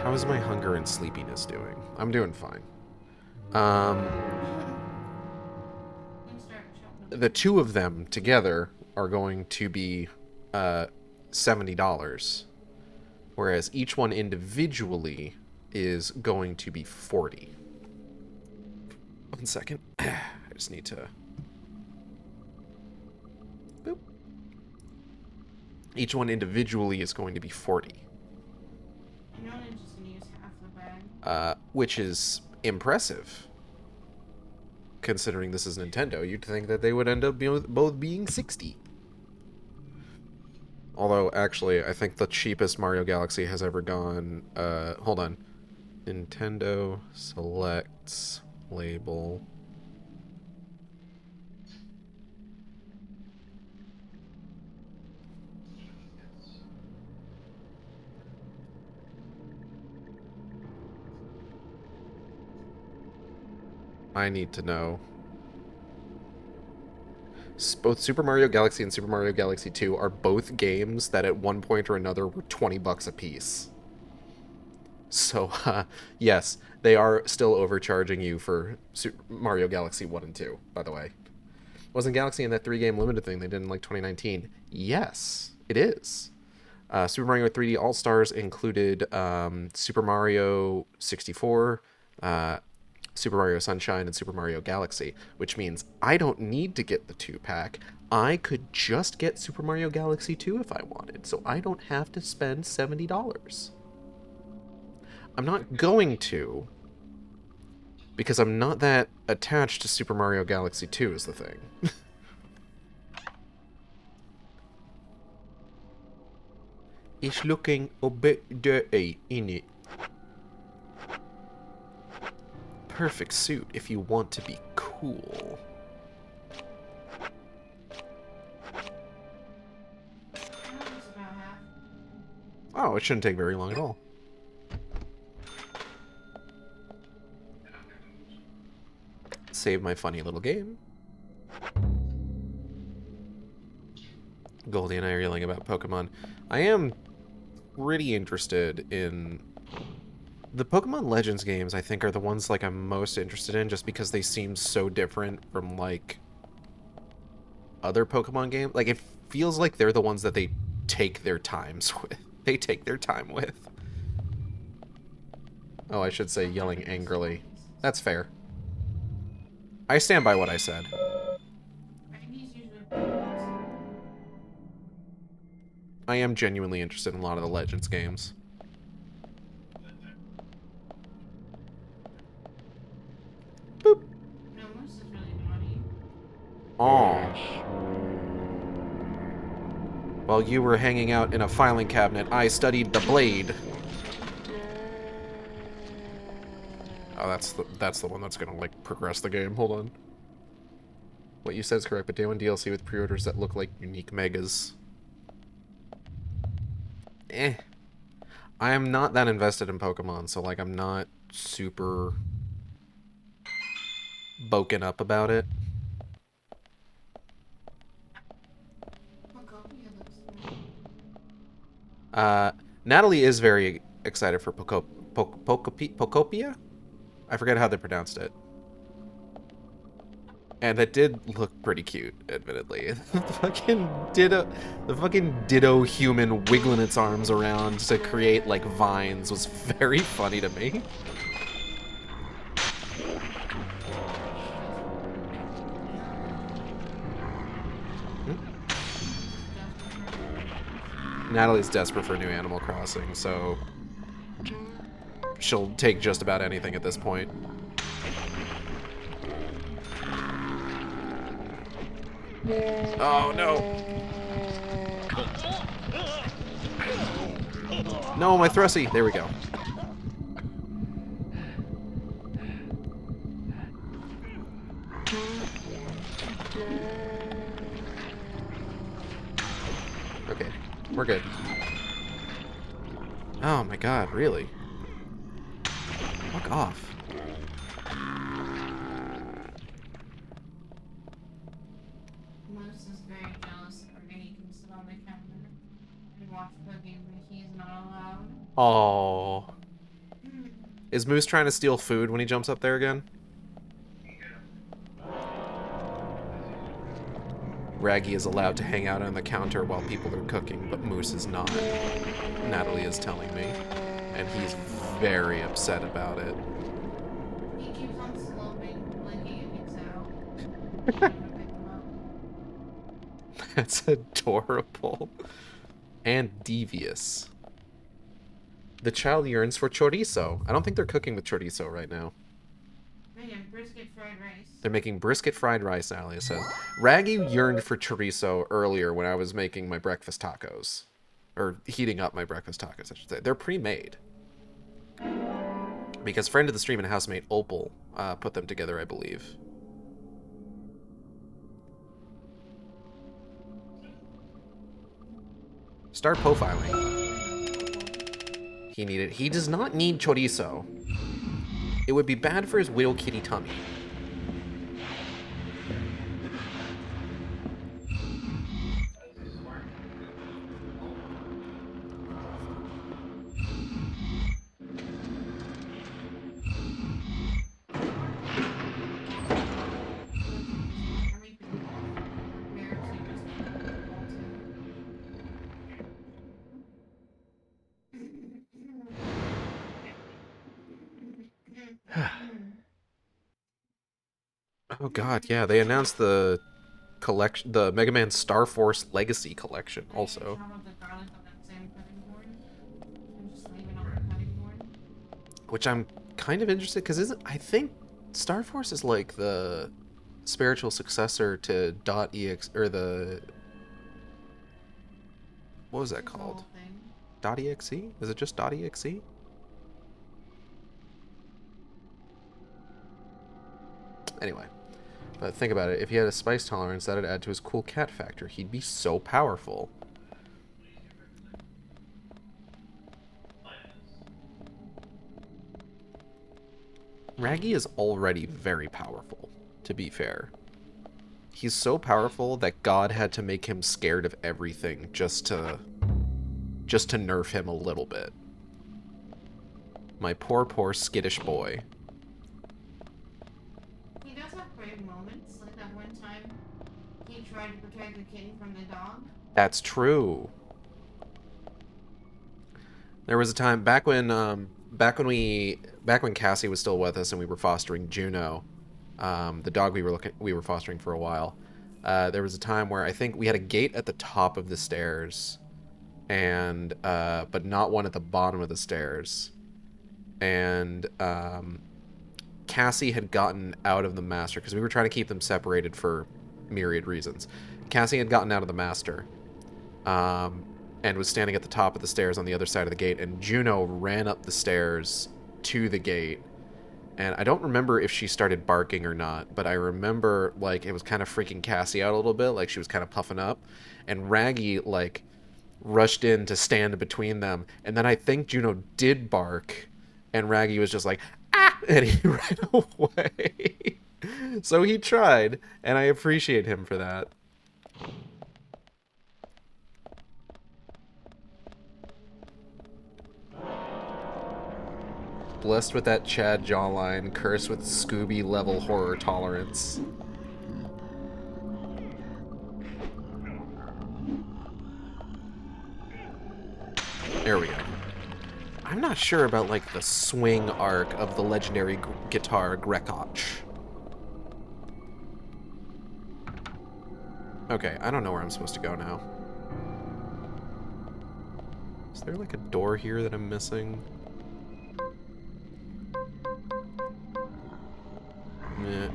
how is my hunger and sleepiness doing? I'm doing fine. The two of them together are going to be $70, whereas each one individually is going to be $40. 1 second. I just need to... Boop. Each one individually is going to be $40. Which is impressive. Considering this is Nintendo, you'd think that they would end up both being $60. Although, actually, I think the cheapest Mario Galaxy has ever gone... hold on. Nintendo selects label... I need to know. Both Super Mario Galaxy and Super Mario Galaxy 2 are both games that at one point or another were $20 a piece. So, yes, they are still overcharging you for Super Mario Galaxy 1 and 2, by the way. Wasn't Galaxy in that 3-game limited thing they did in, like, 2019? Yes, it is. Super Mario 3D All-Stars included Super Mario 64, Super Mario Sunshine, and Super Mario Galaxy, which means I don't need to get the 2-pack. I could just get Super Mario Galaxy 2 if I wanted, so I don't have to spend $70. I'm not going to, because I'm not that attached to Super Mario Galaxy 2 is the thing. It's looking a bit dirty, innit? Perfect suit if you want to be cool. Oh, it shouldn't take very long at all. Save my funny little game. Goldie and I are yelling about Pokemon. I am pretty interested in... The Pokemon Legends games, I think, are the ones, like, I'm most interested in, just because they seem so different from, like, other Pokemon games. Like, it feels like they're the ones that they take their times with. They take their time with. Oh, I should say yelling angrily. That's fair. I stand by what I said. I am genuinely interested in a lot of the Legends games. Boop. Aw. While you were hanging out in a filing cabinet, I studied the blade. Oh, that's the one that's gonna, like, progress the game. Hold on. What you said is correct, but day one DLC with pre-orders that look like unique megas. Eh. I am not that invested in Pokemon, so, like, I'm not super boken up about it. Natalie is very excited for Pokopia? I forget how they pronounced it. And that did look pretty cute, admittedly. The fucking ditto human wiggling its arms around to create, like, vines was very funny to me. Natalie's desperate for new Animal Crossing, so she'll take just about anything at this point. Oh, no. No, my Thrussie. There we go. Okay, we're good. Oh my god, really? Fuck off. Oh. Is Moose trying to steal food when he jumps up there again? Raggy is allowed to hang out on the counter while people are cooking, but Moose is not. Natalie is telling me. And he's very upset about it. He keeps on slowing, blinking, and gets out. That's adorable. And devious. The child yearns for chorizo. I don't think they're cooking with chorizo right now. Man, brisket fried rice. They're making brisket fried rice, Alia says. Raggy yearned for chorizo earlier when I was making my breakfast tacos. Or heating up my breakfast tacos, I should say. They're pre-made. Because friend of the stream and housemate Opal put them together, I believe. Start profiling. He does not need chorizo. It would be bad for his widow kitty tummy. Oh god, yeah, they announced the collection, the Mega Man Star Force Legacy collection also. Which I'm kind of interested, because I think Star Force is like the spiritual successor to .ex, or the... What was that called? .exe? Is it just .exe? Anyway. But think about it, if he had a spice tolerance, that'd add to his cool cat factor. He'd be so powerful. Raggy is already very powerful, to be fair. He's so powerful that God had to make him scared of everything just to just to nerf him a little bit. My poor, poor skittish boy. He does have brave moments, like that one time he tried to protect the kitten from the dog. That's true. There was a time back when Cassie was still with us and we were fostering Juno, the dog we were fostering for a while. There was a time where I think we had a gate at the top of the stairs, and but not one at the bottom of the stairs. And Cassie had gotten out of the master because we were trying to keep them separated for myriad reasons. Cassie had gotten out of the master, and was standing at the top of the stairs on the other side of the gate, and Juno ran up the stairs to the gate. And I don't remember if she started barking or not, but I remember, like, it was kind of freaking Cassie out a little bit, like she was kind of puffing up, and Raggy, like, rushed in to stand between them, and then I think Juno did bark, and Raggy was just like, ah, and he ran away. So he tried, and I appreciate him for that. Blessed with that Chad jawline, cursed with Scooby-level horror tolerance. There we go. I'm not sure about, like, the swing arc of the legendary guitar Grekotch. Okay, I don't know where I'm supposed to go now. Is there, like, a door here that I'm missing? Meh.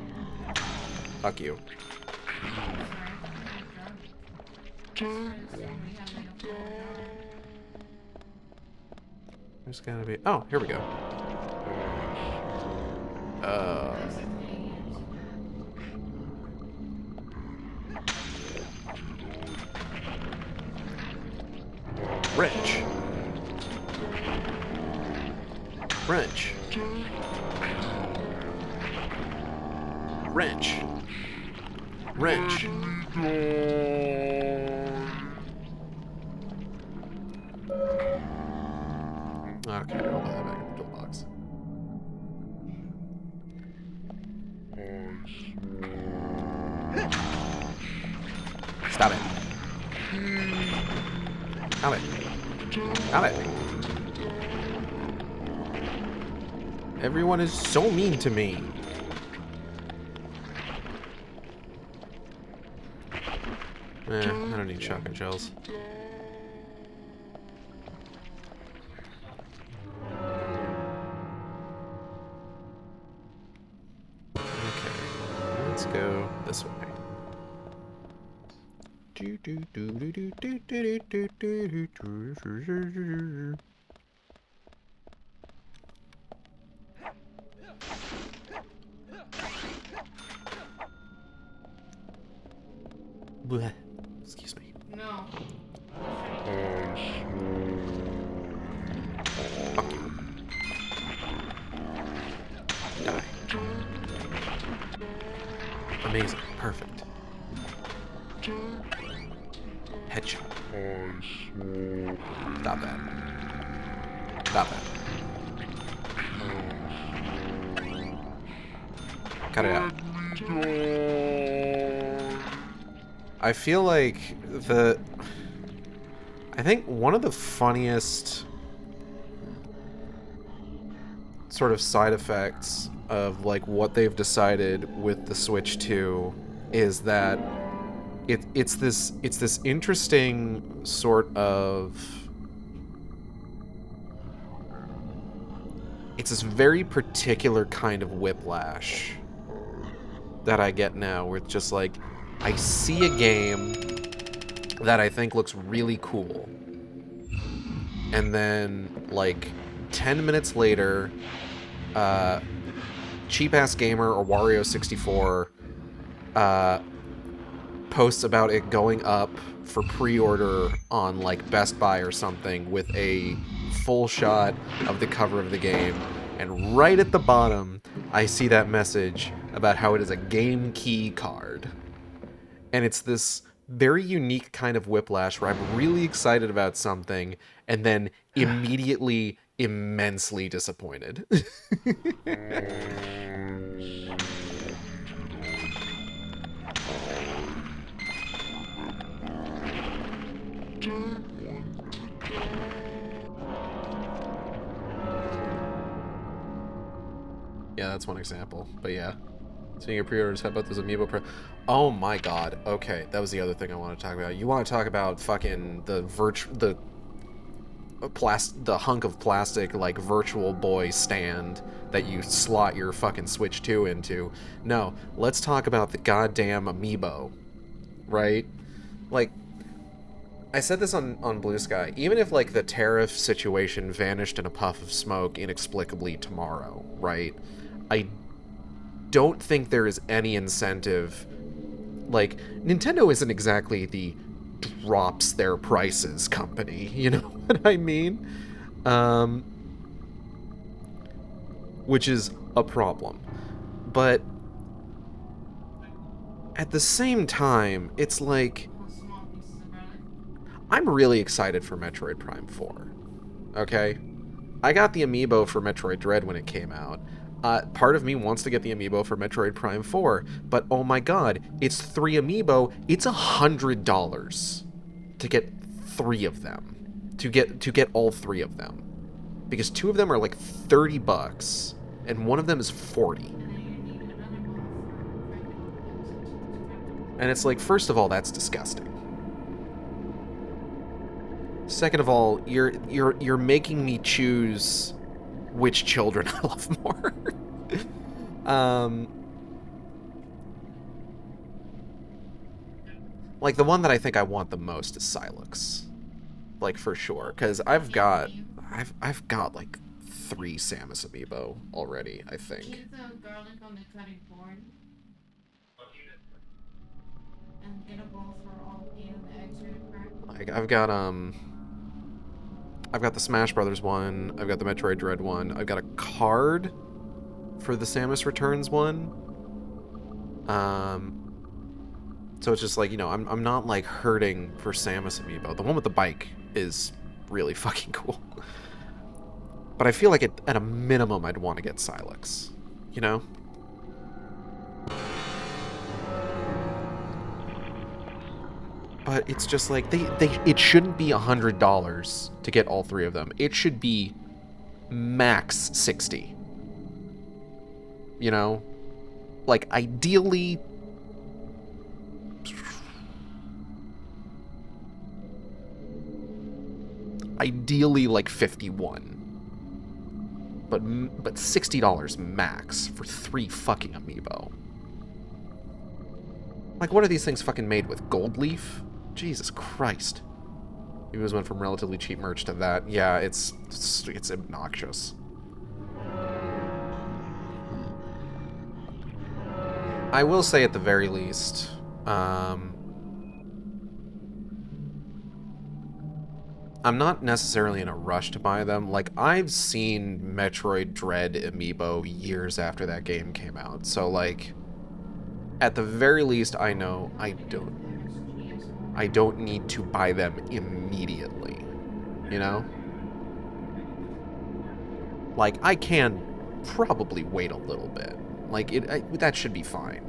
Fuck you. There's gotta be... Oh, here we go. Wrench. Wrench. Wrench. Wrench. Okay, I'll put that back in the toolbox. Stop it. Stop it. Stop it. Everyone is so mean to me. I don't need shotgun shells. Okay, let's go this way. Bleh. Excuse me. No. Fuck you. Die. Amazing. Perfect. Headshot. Stop that. Stop that. Cut it out. I feel like I think one of the funniest sort of side effects of like what they've decided with the Switch 2 is that it's this interesting sort of, it's this very particular kind of whiplash that I get now, where it's just like, I see a game that I think looks really cool, and then like 10 minutes later, Cheap Ass Gamer or Wario64 posts about it going up for pre-order on like Best Buy or something with a full shot of the cover of the game, and right at the bottom I see that message about how it is a game key card. And it's this very unique kind of whiplash where I'm really excited about something and then immediately immensely disappointed. Yeah, that's one example. But yeah. Seeing your pre-orders, how about those amiibo Oh my god. Okay, that was the other thing I want to talk about. You want to talk about fucking the hunk of plastic like virtual boy stand that you slot your fucking Switch 2 into. No, let's talk about the goddamn amiibo. Right? Like, I said this on Blue Sky. Even if like the tariff situation vanished in a puff of smoke inexplicably tomorrow, right? I don't think there is any incentive. Like, Nintendo isn't exactly the drops their prices company, you know what I mean? Which is a problem. But at the same time, it's like, I'm really excited for Metroid Prime 4. Okay? I got the amiibo for Metroid Dread when it came out. Part of me wants to get the amiibo for Metroid Prime 4, but oh my god, it's 3 amiibo, it's $100 to get 3 of them. To get all 3 of them. Because 2 of them are like $30, and one of them is 40. And it's like, first of all, that's disgusting. Second of all, you're making me choose which children I love more. Like, the one that I think I want the most is Silux. Like, for sure. Because I've got like 3 Samus amiibo already, I think. Keep the garlic on the cutting board. And get a bowl for all of the eggs are cracked. Like, I've got the Smash Brothers one, I've got the Metroid Dread one, I've got a card for the Samus Returns one. So it's just like, you know, I'm not like hurting for Samus amiibo. The one with the bike is really fucking cool. But I feel like at a minimum I'd want to get Silux, you know? But it's just like it shouldn't be $100 to get all 3 of them. It should be max 60. You know? Like, ideally like 51. But $60 max for 3 fucking amiibo. Like, what are these things fucking made with? Gold leaf? Jesus Christ. Amiibos went from relatively cheap merch to that. Yeah, it's obnoxious. I will say at the very least, I'm not necessarily in a rush to buy them. Like, I've seen Metroid Dread amiibo years after that game came out. So, like, at the very least, I know I don't need to buy them immediately. You know? Like, I can probably wait a little bit. Like, that should be fine.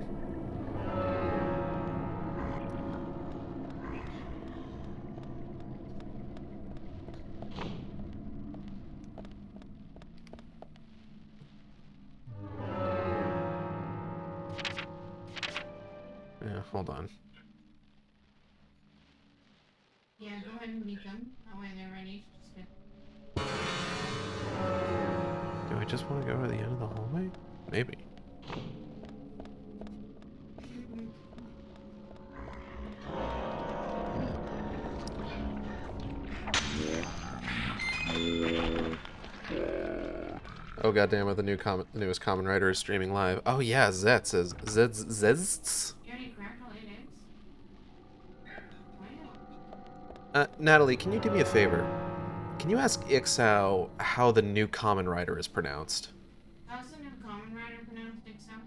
Yeah, hold on. Yeah, go ahead and meet them. That way they're ready. Just get... Do I just want to go to the end of the hallway? Maybe. Oh goddamn! The newest Common Writer is streaming live. Oh yeah, Zets is Zets. You already cracked all 8 eggs? Wow. Natalie, can you do me a favor? Can you ask Ixao how the new Common Writer is pronounced? How's the new Common Rider pronounced, Dixon?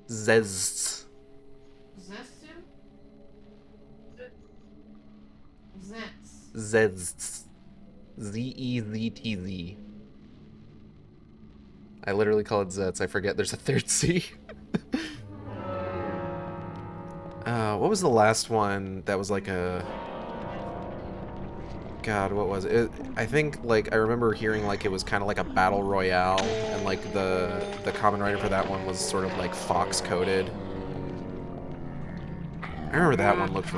Zez. Zetsu? Zets. Zeds. Z-E-Z-T-Z. I literally call it Zets. I forget there's a third C. What was the last one that was like a... God, what was it? I think, like, I remember hearing, like, it was kind of like a battle royale, and, like, the common writer for that one was sort of, like, fox-coded. I remember that one looked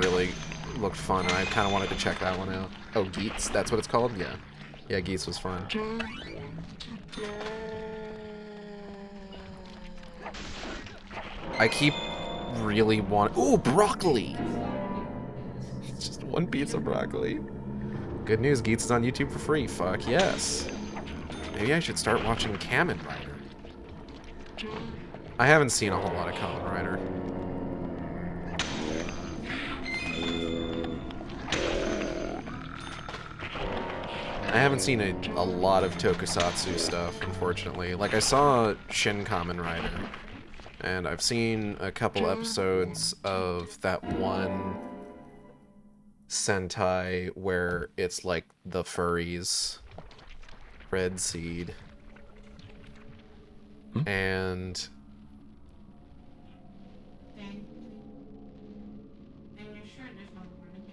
fun, and I kind of wanted to check that one out. Oh, Geats? That's what it's called? Yeah. Yeah, Geats was fun. I keep really want... Ooh, broccoli! It's just one piece of broccoli. Good news, Geats is on YouTube for free. Fuck yes. Maybe I should start watching Kamen Rider. I haven't seen a whole lot of Kamen Rider. I haven't seen a lot of tokusatsu stuff, unfortunately. Like, I saw Shin Kamen Rider, and I've seen a couple episodes of that one Sentai where it's like the furries, Red Seed, and Dang. And you're sure there's no room in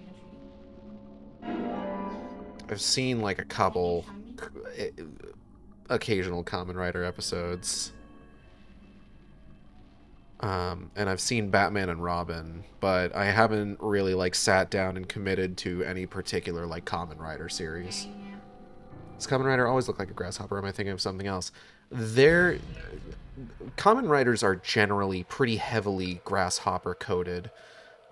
the pantry? I've seen like a couple occasional Kamen Rider episodes. And I've seen Batman and Robin, but I haven't really like sat down and committed to any particular like Kamen Rider series. Does Kamen Rider always look like a grasshopper? Or am I thinking of something else? Kamen Riders are generally pretty heavily grasshopper coded,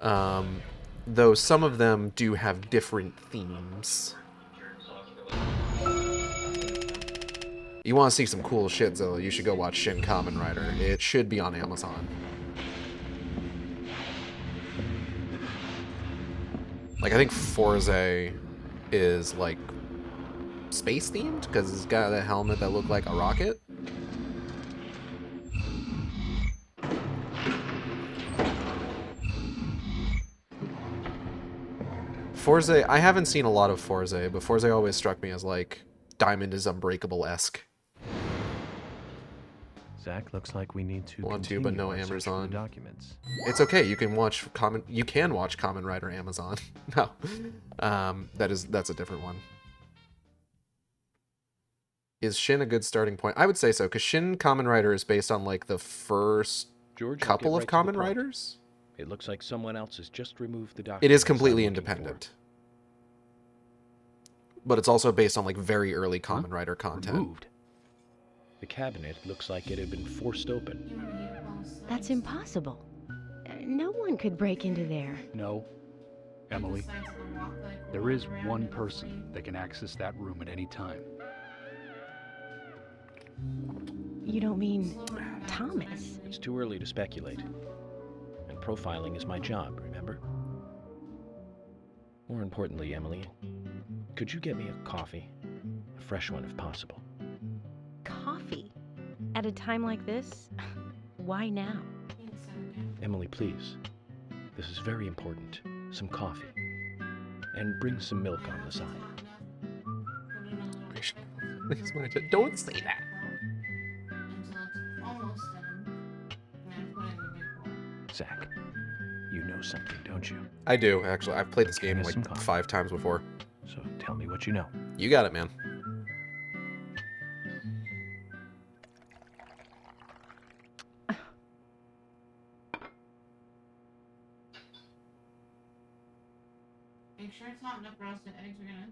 though some of them do have different themes. You want to see some cool shit, though, you should go watch Shin Kamen Rider. It should be on Amazon. Like, I think Forze is, like, space-themed, because it's got a helmet that looked like a rocket. Forze, I haven't seen a lot of Forze, but Forze always struck me as, like, Diamond is Unbreakable-esque. Zach, looks like we need to Want to, but no continue our search for the Amazon. documents. It's okay. You can watch Kamen Rider Amazon. No, that's a different one. Is Shin a good starting point? I would say so, because Shin Kamen Rider is based on like the first George, I'll couple get of right to the Kamen point. Riders. It looks like someone else has just removed the documents. It is completely I'm looking for. independent, but it's also based on like very early Kamen Rider content. Removed. The cabinet looks like it had been forced open. That's impossible. No one could break into there. No, Emily, there is one person that can access that room at any time. You don't mean Thomas? It's too early to speculate. And profiling is my job, remember? More importantly, Emily, could you get me a coffee? A fresh one if possible. Coffee? At a time like this? Why now? Emily, please. This is very important. Some coffee. And bring some milk on the side. Don't say that. Zach, you know something, don't you? I do, actually. I've played this game Give us like some coffee. 5 times before. So tell me what you know. You got it, man. Make sure it's hot enough or else the eggs are gonna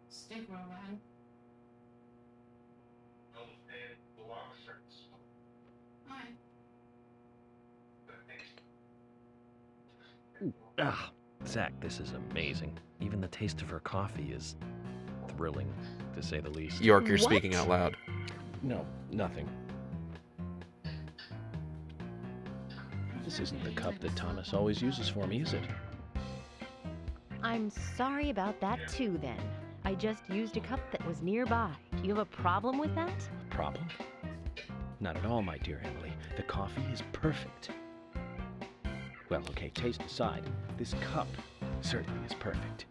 stick real bad. Alright. Ah, Zach, this is amazing. Even the taste of her coffee is thrilling, to say the least. York, you're What? speaking out loud. No, nothing. This isn't the cup that Thomas always uses for me, is it? I'm sorry about that too, then. I just used a cup that was nearby. You have a problem with that? Problem? Not at all, my dear Emily. The coffee is perfect. Well, okay, taste aside, this cup certainly is perfect.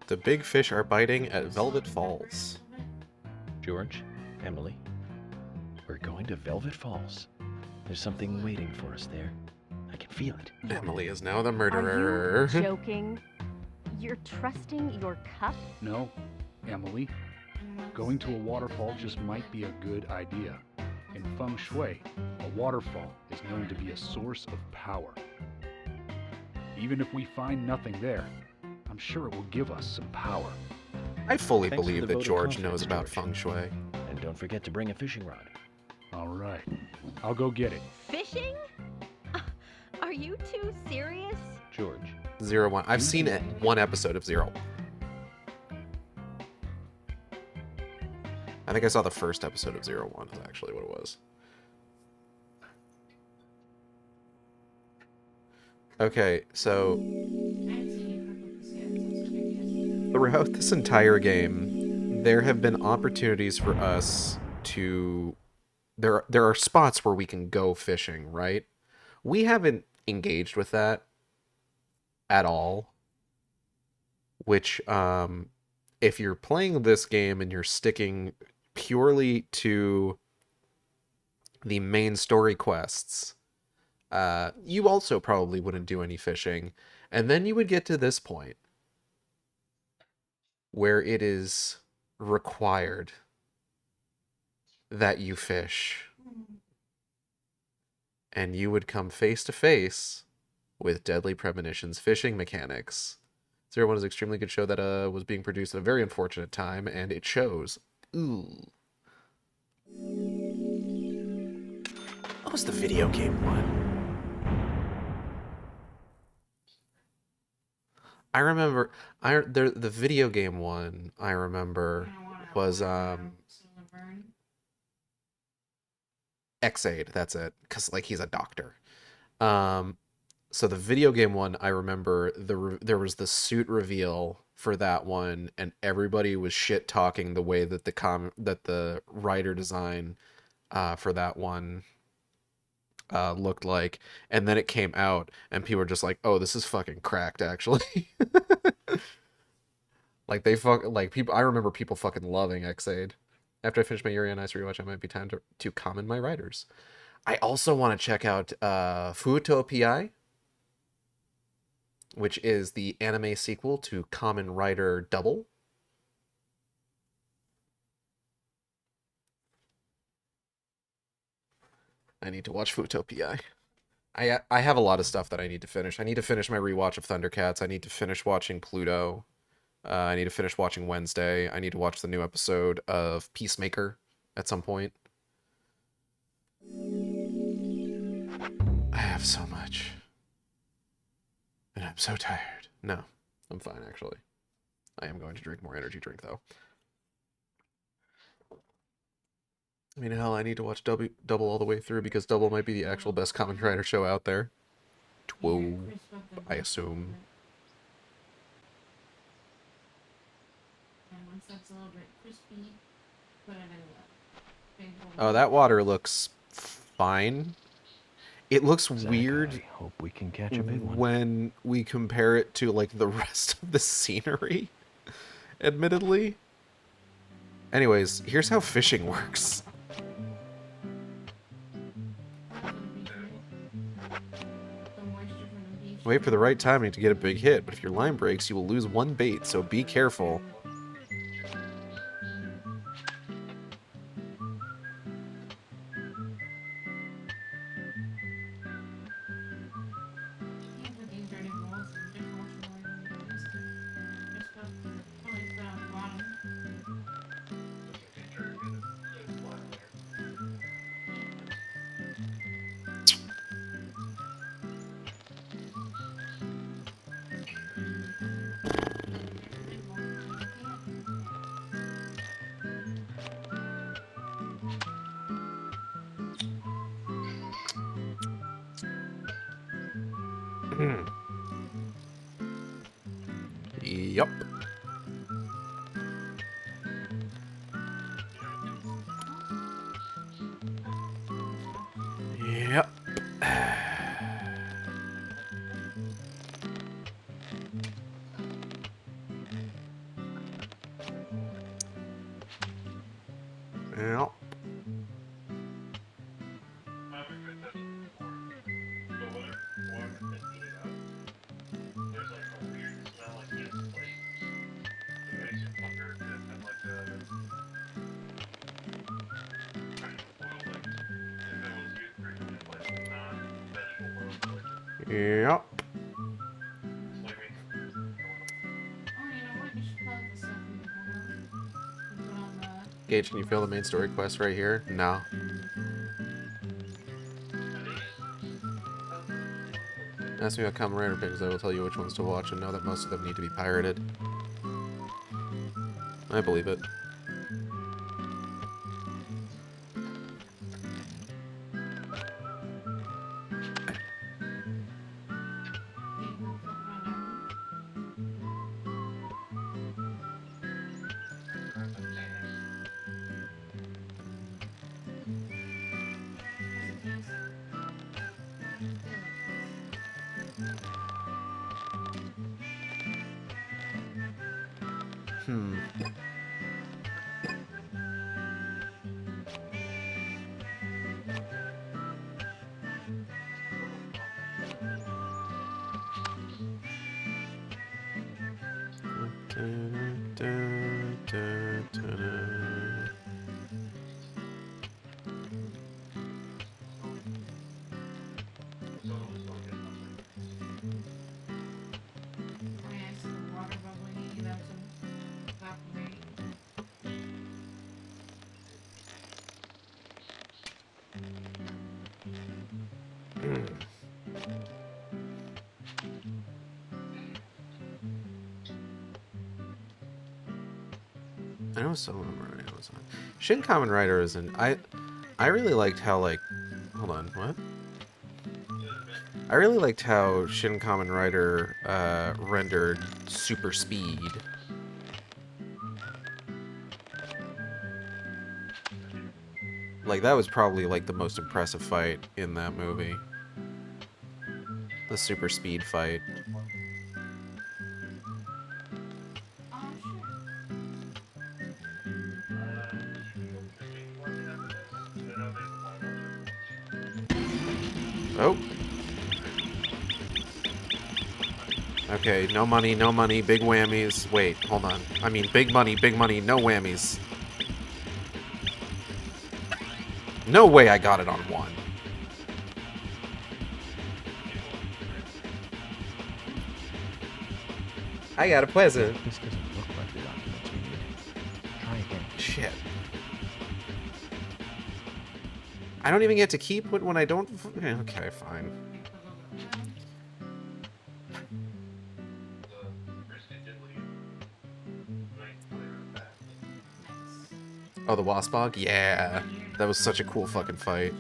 The big fish are biting at Velvet Falls. George, Emily, we're going to Velvet Falls. There's something waiting for us there. I can feel it. Emily is now the Are murderer. you joking? You're trusting your cup? No, Emily. Going to a waterfall just might be a good idea. In feng shui, a waterfall is known to be a source of power. Even if we find nothing there, I'm sure it will give us some power. I fully Thanks for believe the that vote of George confidence, knows about George. feng shui. And don't forget to bring a fishing rod. All right, I'll go get it. Fishing? Are you two serious? George, 01. I've seen it, one episode of 01. I think I saw the first episode of 01 is actually what it was. Okay, so throughout this entire game, there have been opportunities for us to... There are spots where we can go fishing, right? We haven't engaged with that at all. Which, if you're playing this game and you're sticking purely to the main story quests, you also probably wouldn't do any fishing. And then you would get to this point where it is required that you fish. And you would come face to face with Deadly Premonition's fishing mechanics. 01 is an extremely good show that was being produced at a very unfortunate time, and it shows. Ooh. What was the video game one? I remember the video game one I remember was X-Aid, that's it, because like he's a doctor. So the video game one I remember, there was the suit reveal for that one, and everybody was shit talking the way that the writer design for that one looked like, and then it came out and people were just like, oh, this is fucking cracked actually. Like people, I remember people fucking loving X-Aid. After I finish my Yuri on Ice rewatch, I might be time to comment my writers. I also want to check out Fuutopia, which is the anime sequel to Kamen Rider Double. I need to watch Fuutopia. I have a lot of stuff that I need to finish. I need to finish my rewatch of Thundercats. I need to finish watching Pluto. I need to finish watching Wednesday. I need to watch the new episode of Peacemaker at some point. I have so much. And I'm so tired. No, I'm fine, actually. I am going to drink more energy drink, though. I mean, hell, I need to watch Double all the way through, because Double might be the actual best Kamen Rider show out there. Whoa, I assume. And once that's a little bit crispy, put it in the big bowl. Oh, that water looks fine. It looks Zach, weird I hope we can catch a big one. when we compare it to like the rest of the scenery, admittedly. Anyways, here's how fishing works. Wait for the right timing to get a big hit, but if your line breaks, you will lose one bait, so be careful. Yup. Yeah. Yep. Oh, you know what? You should plug this stuff in before we put on the. Gage, can you feel the main story quest right here? No. Ask me about Kamen Rider pictures, I will tell you which ones to watch and know that most of them need to be pirated. I believe it. Hmm. I know some of them are on Amazon. Shin Kamen Rider is an I really liked how like hold on, what? I really liked how Shin Kamen Rider rendered super speed. Like that was probably like the most impressive fight in that movie. The super speed fight. Oh. Okay, no money, big whammies. Wait, hold on. I mean, big money, no whammies. No way I got it on one. I got a present. This doesn't look like the documents we need. Try again. Shit. I don't even get to keep it when I don't... Okay, fine. Oh, the Wasp Bog? Yeah. That was such a cool fucking fight.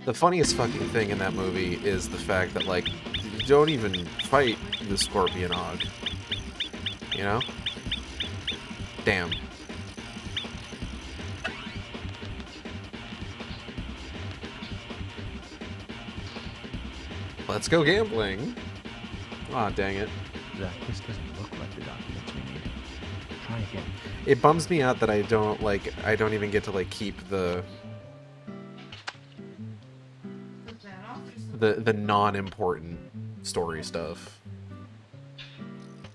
The funniest fucking thing in that movie is the fact that, like, you don't even fight the Scorpion Og. You know? Damn. Let's go gambling. Aw, dang it. Zach, this doesn't look like the documents we need. Try again. It bums me out that I don't even get to, like, keep the non-important story stuff.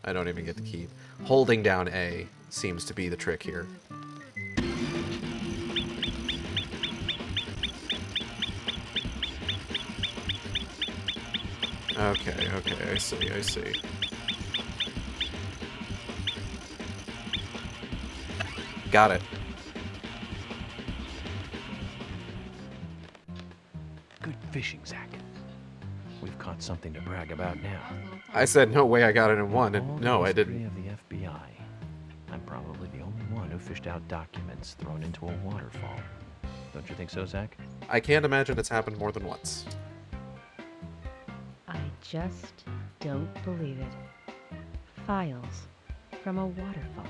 I don't even get to keep. Holding down A seems to be the trick here. Okay, I see. Got it. Good fishing, Zach. We've caught something to brag about now. I said no way I got it in one, and no, I didn't. Of the FBI. I'm probably the only one who fished out documents thrown into a waterfall. Don't you think so, Zach? I can't imagine it's happened more than once. I just don't believe it. Files from a waterfall.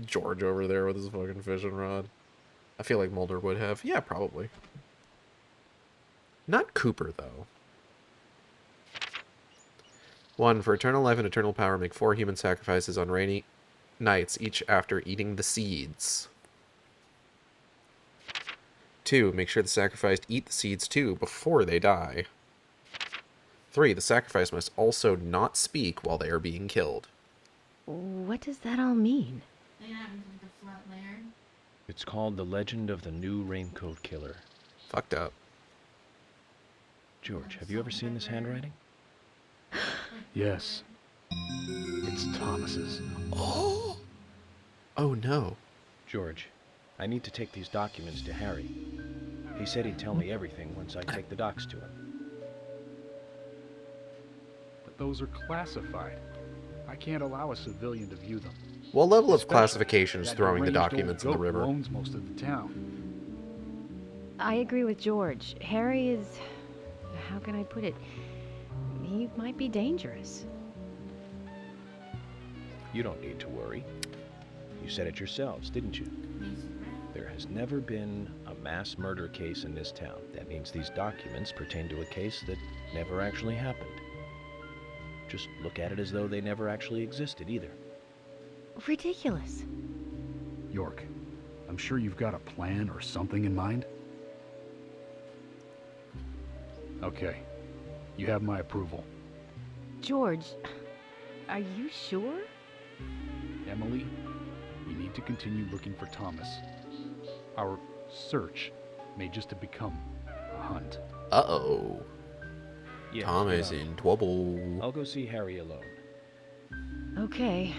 George over there with his fucking fishing rod. I feel like Mulder would have. Yeah, probably. Not Cooper, though. 1. For eternal life and eternal power, make 4 human sacrifices on rainy nights, each after eating the seeds. 2. Make sure the sacrificed eat the seeds too before they die. 3. The sacrifice must also not speak while they are being killed. What does that all mean? That happens with the flat layer. It's called The Legend of the New Raincoat Killer. Fucked up. George, have you ever seen this handwriting? Yes. It's Thomas's. Oh! Oh no. George, I need to take these documents to Harry. He said he'd tell me everything once I take the docs to him. But those are classified. I can't allow a civilian to view them. What level of Especially classification is that throwing the deranged old documents in the goat river? who owns most of the town. I agree with George. Harry is... how can I put it? He might be dangerous. You don't need to worry. You said it yourselves, didn't you? There has never been a mass murder case in this town. That means these documents pertain to a case that never actually happened. Just look at it as though they never actually existed either. Ridiculous. York, I'm sure you've got a plan or something in mind. Okay. You have my approval. George, are you sure? Emily, we need to continue looking for Thomas. Our search may just have become a hunt. Uh-oh. Yeah, Thomas in trouble. I'll go see Harry alone. Okay.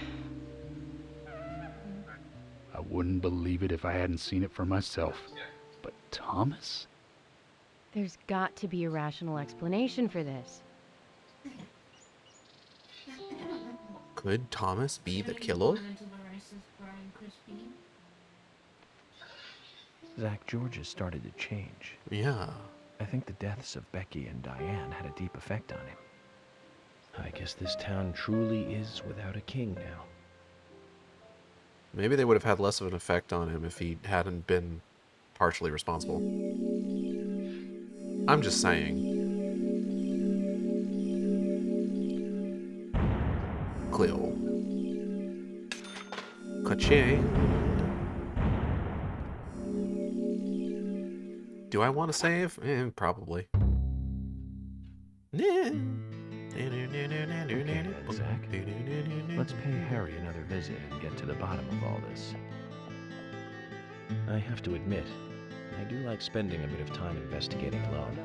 I wouldn't believe it if I hadn't seen it for myself. But Thomas? There's got to be a rational explanation for this. Could Thomas be the Should've killer? gone into the rice is fried and crispy. Zach, George has started to change. Yeah. I think the deaths of Becky and Diane had a deep effect on him. I guess this town truly is without a king now. Maybe they would have had less of an effect on him if he hadn't been partially responsible. I'm just saying. Cleo. Ka-ching. Do I want to save? Probably. Okay then, Zach. Let's pay Harry another visit and get to the bottom of all this. I have to admit, I do like spending a bit of time investigating alone.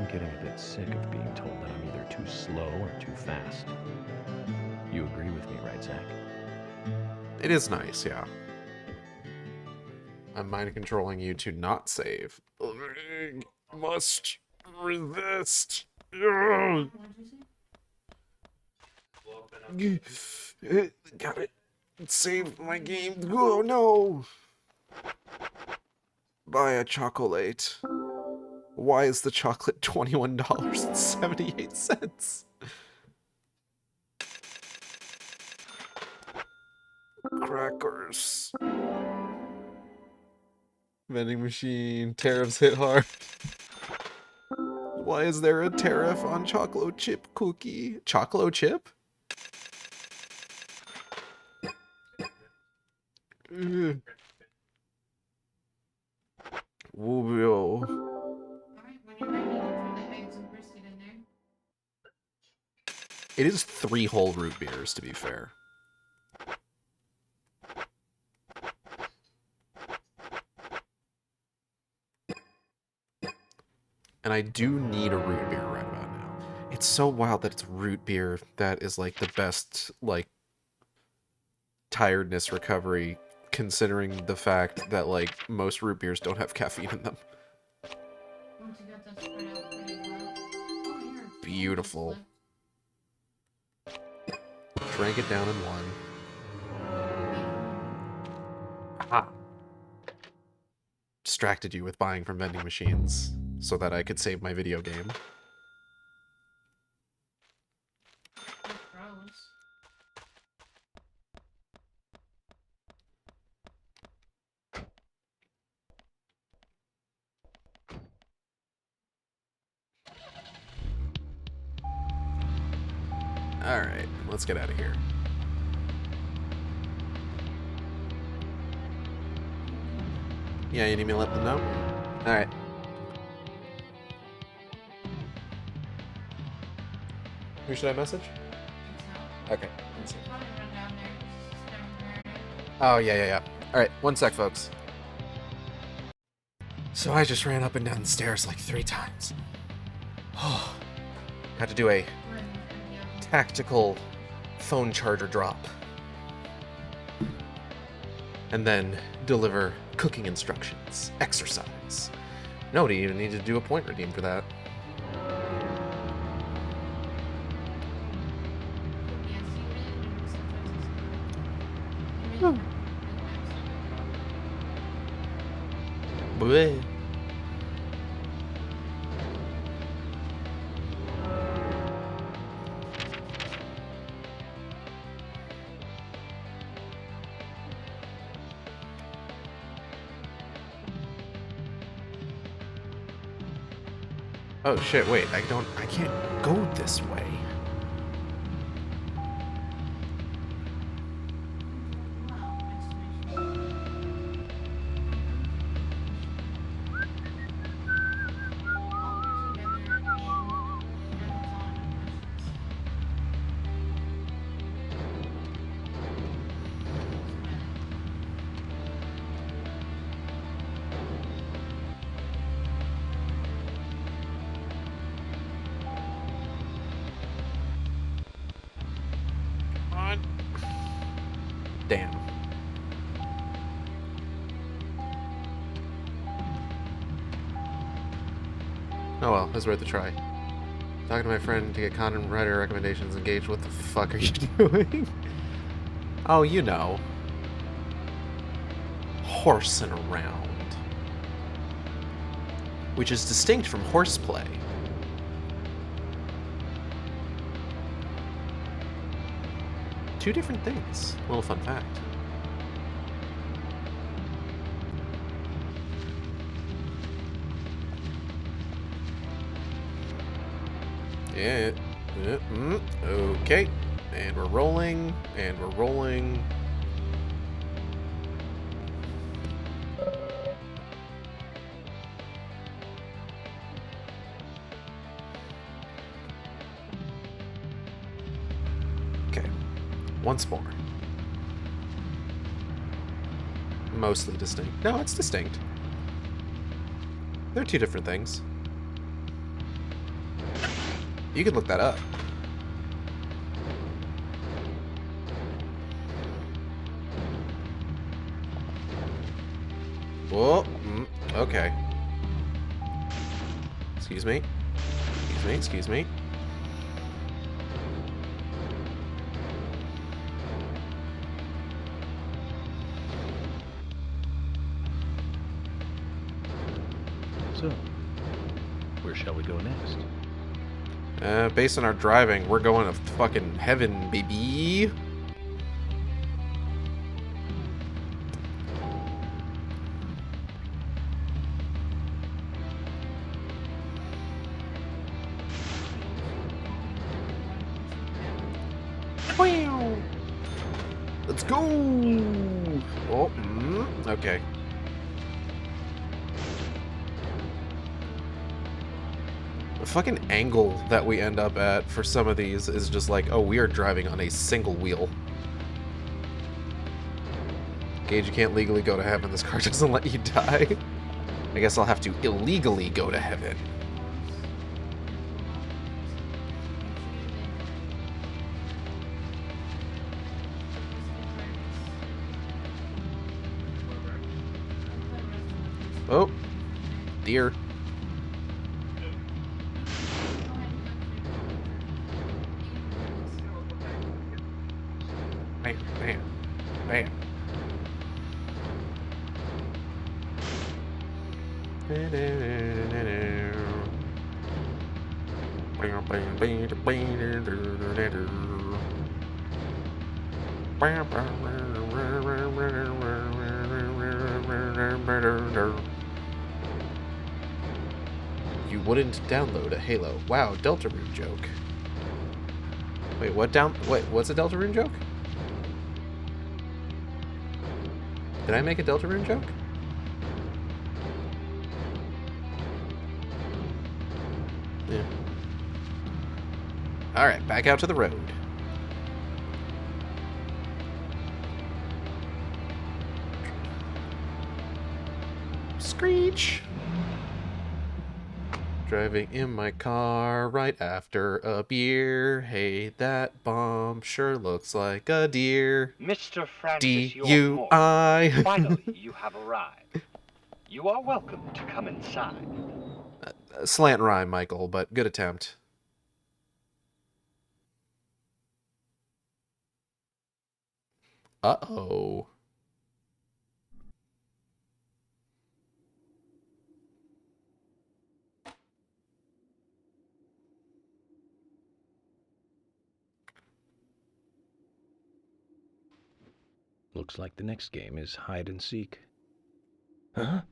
I'm getting a bit sick of being told that I'm either too slow or too fast. You agree with me, right, Zach? It is nice, yeah. I'm mind controlling you to not save. Must resist. What'd you say? Got it. Save my game. Oh no. Buy a chocolate. Why is the chocolate $21.78? Crackers. Vending machine. Tariffs hit hard. Why is there a tariff on chocolate chip cookie? Chocolate chip? Whoa. Alright, when you're ready, you can throw that eggs and brisket in there. It is 3 whole root beers, to be fair. And I do need a root beer right about now. It's so wild that it's root beer that is like the best, like, tiredness recovery, considering the fact that, like, most root beers don't have caffeine in them. Once you got that spread out pretty well. Oh, here. Beautiful. Drank it down in one. Aha. Distracted you with buying from vending machines so that I could save my video game. That's gross. Alright, let's get out of here. Yeah, you need me to let them know? Alright. Who should I message? Okay. Let's see. Oh, yeah. Alright, one sec, folks. So I just ran up and down the stairs like 3 times. Oh, had to do a tactical phone charger drop. And then deliver cooking instructions, exercise. Nobody even needed to do a point redeem for that. Bleh. Oh shit, wait, I can't go this way. Damn. Oh well, it was worth a try. Talking to my friend to get content writer recommendations. Engaged. What the fuck are you doing? Oh, you know. Horsing around. Which is distinct from horseplay. Two different things. Little fun fact. Yeah. Okay. And we're rolling. And we're rolling. Okay. Once more. Mostly distinct. No, it's distinct. They're two different things. You can look that up. Whoa. Okay. Excuse me. Excuse me. So, where shall we go next? Based on our driving, we're going to fucking heaven, baby. Wow. Let's go. Oh, okay. The fucking angle that we end up at for some of these is just like, oh, we are driving on a single wheel. Gage, you can't legally go to heaven. This car doesn't let you die. I guess I'll have to illegally go to heaven. Oh, dear. Bam. You wouldn't download a Halo. Wow, Delta Root joke. Wait, what's a Deltarune joke? Did I make a Deltarune joke? Yeah. Alright, back out to the road. Screech! Driving in my car right after a beer. Hey, that bomb sure looks like a deer. Mr. Francis D-U-I. York, finally you have arrived. You are welcome to come inside. Slant rhyme, Michael, but good attempt. Uh-oh. Looks like the next game is hide and seek. Huh?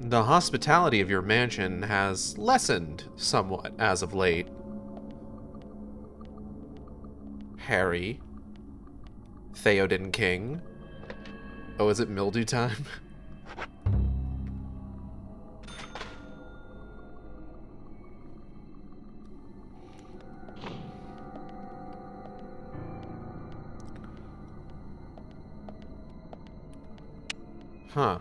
The hospitality of your mansion has lessened somewhat as of late. Harry. Theoden King. Oh, is it mildew time? Huh.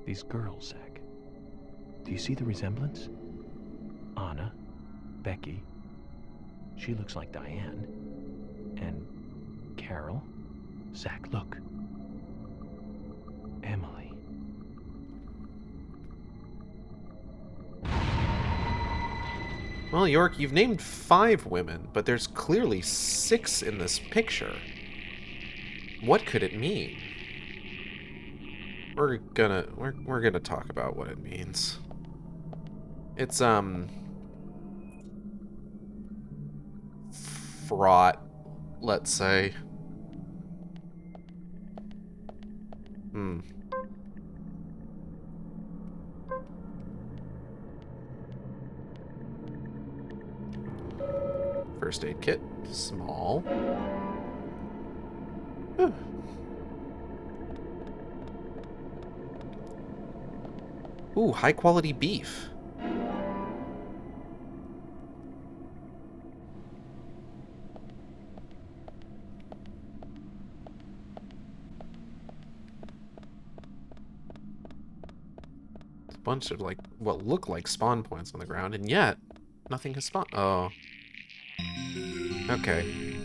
These girls, Zach. Do you see the resemblance? Anna, Becky. She looks like Diane. And Carol. Zach, look. Emily. Well, York, you've named 5 women, but there's clearly 6 in this picture. What could it mean? We're gonna talk about what it means. It's fraught, let's say. First aid kit, small. Whew. Ooh, high quality beef. There's a bunch of like what look like spawn points on the ground, and yet nothing has spawned. Oh. Okay.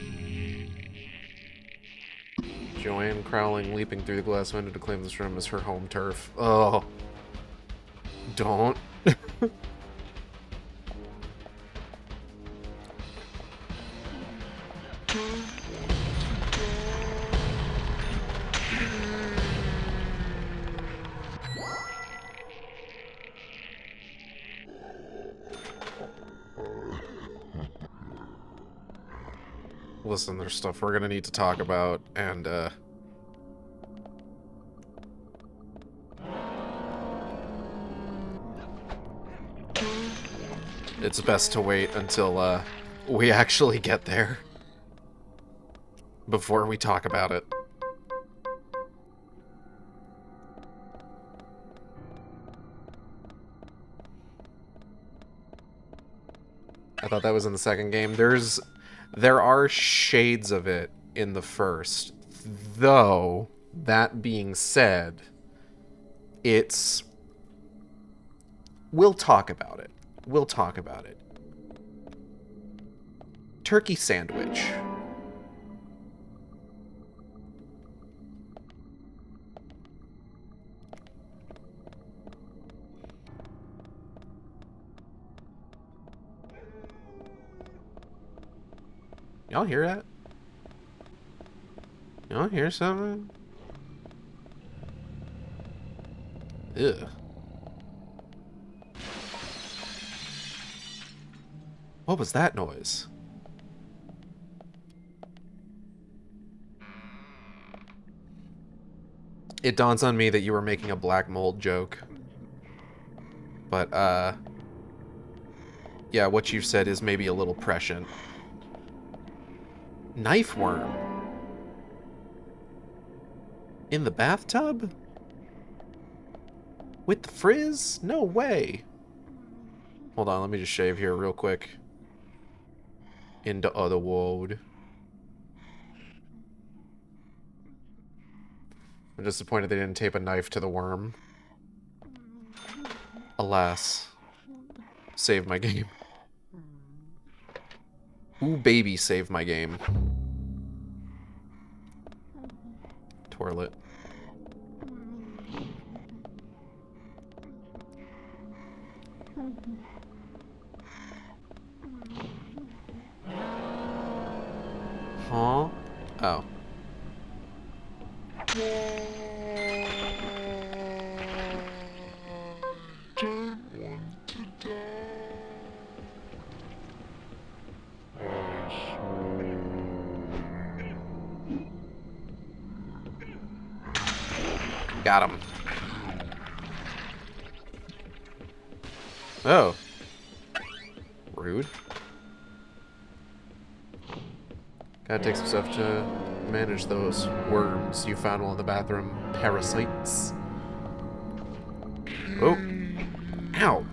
Joanne crawling, leaping through the glass window to claim this room as her home turf. Oh. Don't. Listen, there's stuff we're gonna need to talk about, and, it's best to wait until, we actually get there before we talk about it. I thought that was in the second game. There are shades of it in the first, though, that being said, we'll talk about it. We'll talk about it. Turkey sandwich. Y'all hear that? Y'all hear something? Ugh. What was that noise? It dawns on me that you were making a black mold joke. But, yeah, what you've said is maybe a little prescient. Knife worm? In the bathtub? With the frizz? No way. Hold on, let me just shave here real quick. Into other world. I'm disappointed they didn't tape a knife to the worm. Alas. Save my game. Ooh, baby, save my game. Toilet. Huh? Oh. Got him. Oh. Rude. Gotta take some stuff to manage those worms you found while in the bathroom. Parasites. Oh. Ow.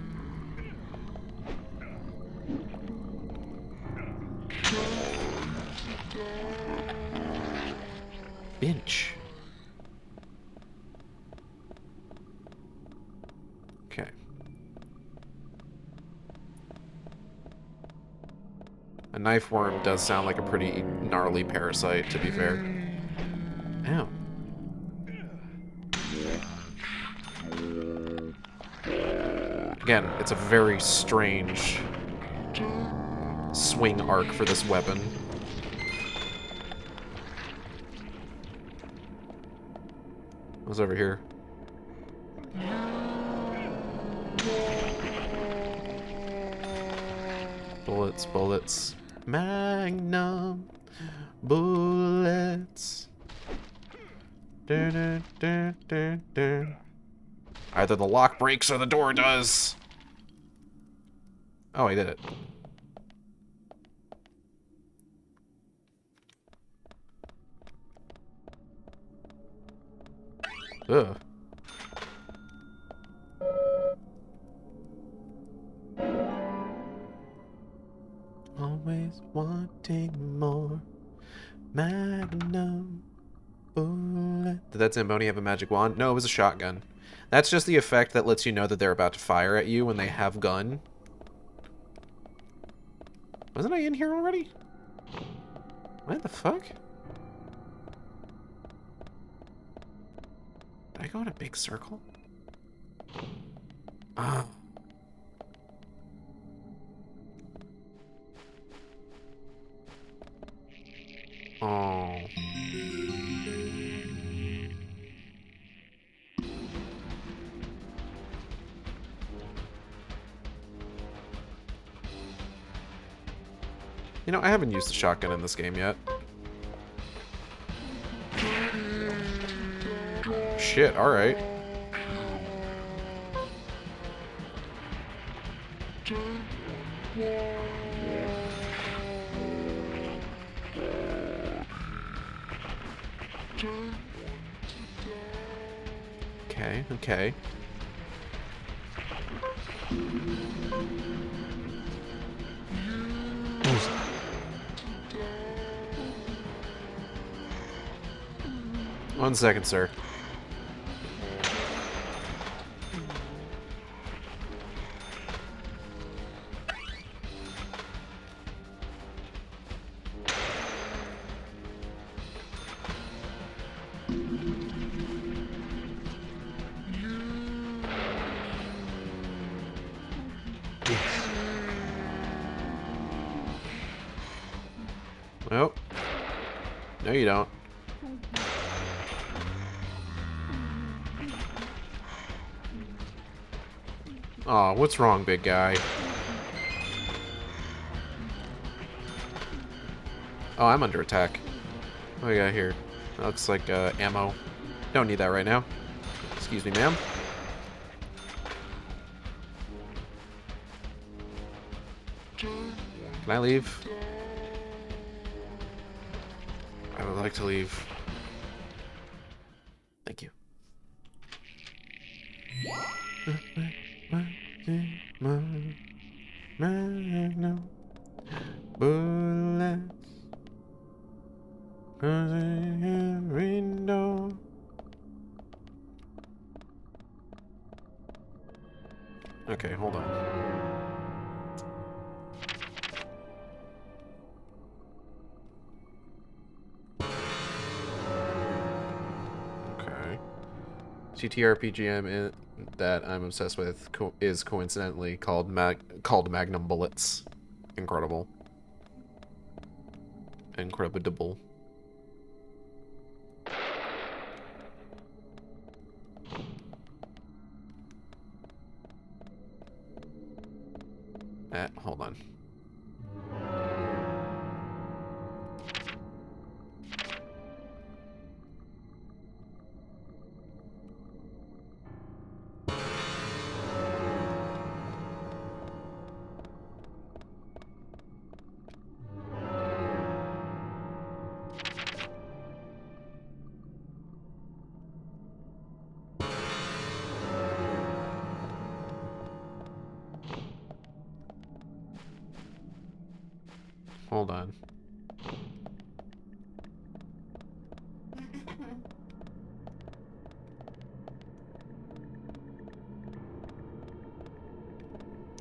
Bench. Okay. A knife worm does sound like a pretty gnarly parasite, to be fair. Ow. Again, it's a very strange swing arc for this weapon. What's over here? Bullets, bullets. Magnum bullets. Dun, dun, dun, dun, dun. Either the lock breaks or the door does. Oh, I did it. Ugh. Always wanting more. Magnum bullet. Did that Zamboni have a magic wand? No, it was a shotgun. That's just the effect that lets you know that they're about to fire at you when they have gun. Wasn't I in here already? What the fuck? Did I go in a big circle? Ah. Oh. You know, I haven't used the shotgun in this game yet. Shit, alright. Okay, okay. One second, sir. Well, no you don't. Aw, what's wrong, big guy? Oh, I'm under attack. What do we got here? That looks like ammo. Don't need that right now. Excuse me, ma'am. Can I leave? I would like to leave. Thank you. Bullets. Okay, hold on. Okay. TTRPG that I'm obsessed with is coincidentally called Magnum Bullets. Incredible. Incredible. Hold on. Hold on.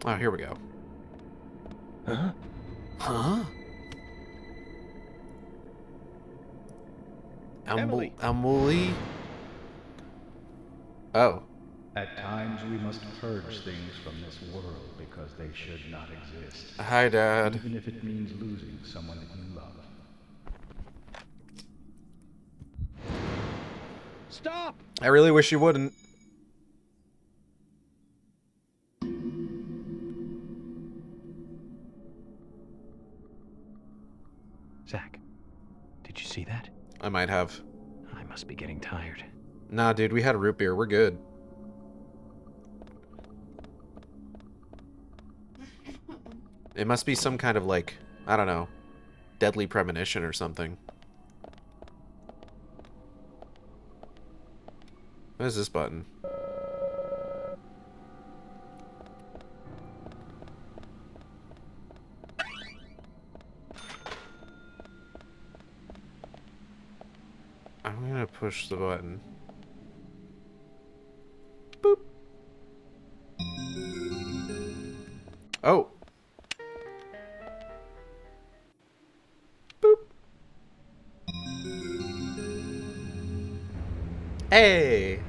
Oh, here we go. Huh? Huh? Emily. Emily? Oh. At times we must purge things from this world because they should not exist. Hi, Dad. Even if it means losing someone that you love. Stop! I really wish you wouldn't. Zach, did you see that? I might have. I must be getting tired. Nah, dude, we had a root beer. We're good. It must be some kind of, like, I don't know, deadly premonition or something. What is this button? I'm gonna push the button. Boop. Oh. Boop. Hey.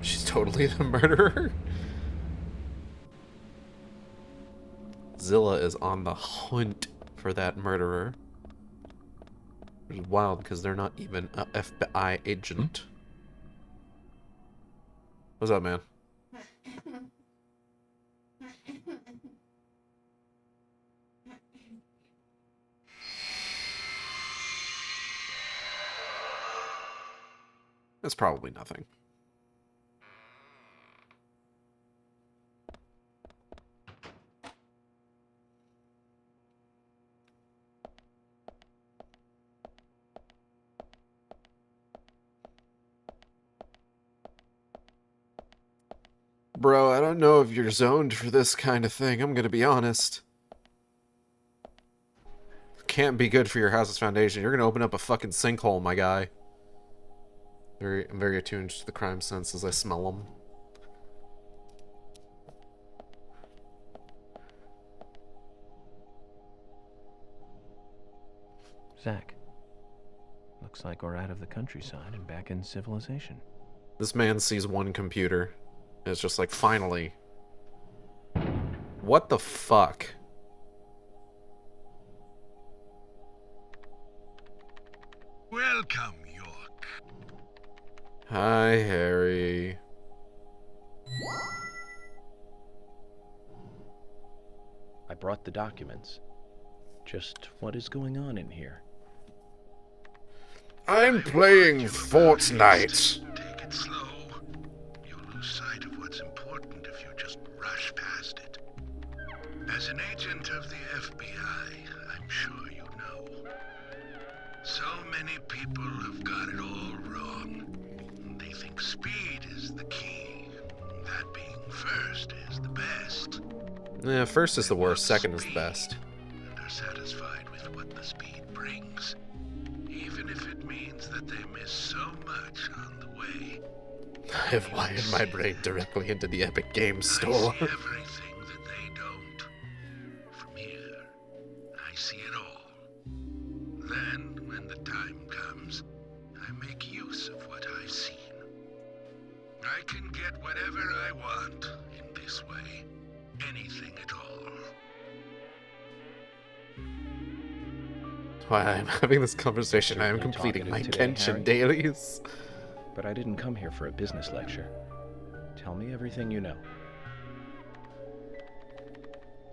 She's totally the murderer. Zilla is on the hunt for that murderer. Which is wild because they're not even a FBI agent. What's up, man? That's probably nothing. Bro, I don't know if you're zoned for this kind of thing, I'm gonna be honest. Can't be good for your house's foundation. You're gonna open up a fucking sinkhole, my guy. I'm very attuned to the crime senses. I smell them. Zach, looks like we're out of the countryside and back in civilization. This man sees one computer. And it's just like, finally. What the fuck? Welcome, York. Hi, Harry. I brought the documents. Just what is going on in here? I'm playing Fortnite. Take it slow. You'll lose sight of what's important if you just rush past it. As an agent of the FBI, I'm sure you know. So many people have got it all wrong. They think speed is the key. That being first is the best. Yeah, first is the worst, second is the best. And are satisfied with what the speed brings. Even if it means that they miss so much on the way. I've wired my brain directly into the Epic Games Store. I see everything that they don't. From here, I see it all. Then, when the time comes, I make use of what I've seen. I can get whatever I want in this way. Anything at all. While I'm having this conversation, I am You completing my talkative today, Genshin Harry? dailies. But I didn't come here for a business lecture. Tell me everything you know.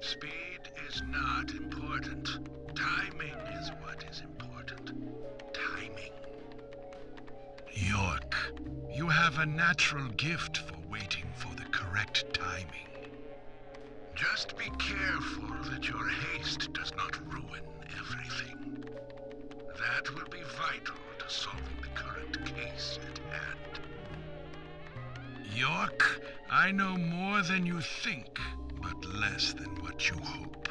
Speed is not important. Timing is what is important. Timing. York, you have a natural gift for waiting for the correct timing. Just be careful that your haste does not ruin everything. That will be vital to solving the current case at hand. York, I know more than you think, but less than what you hope.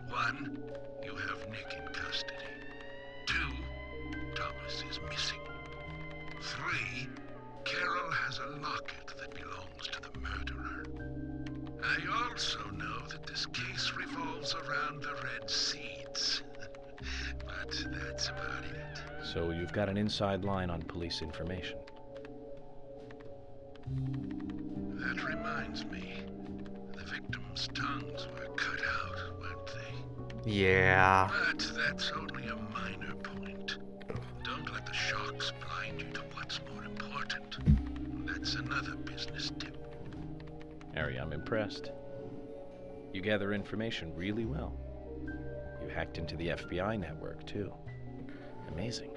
1, you have Nick in custody. 2, Thomas is missing. 3, Carol has a locket that belongs to the murderer. I also know that this case revolves around the red seeds. But that's about it. So you've got an inside line on police information. That reminds me. The victims' tongues were cut out, weren't they? Yeah. But that's only a minor point. Don't let the shocks blind you to what's more important. That's another business tip. Harry, I'm impressed. You gather information really well. You hacked into the FBI network, too. Amazing.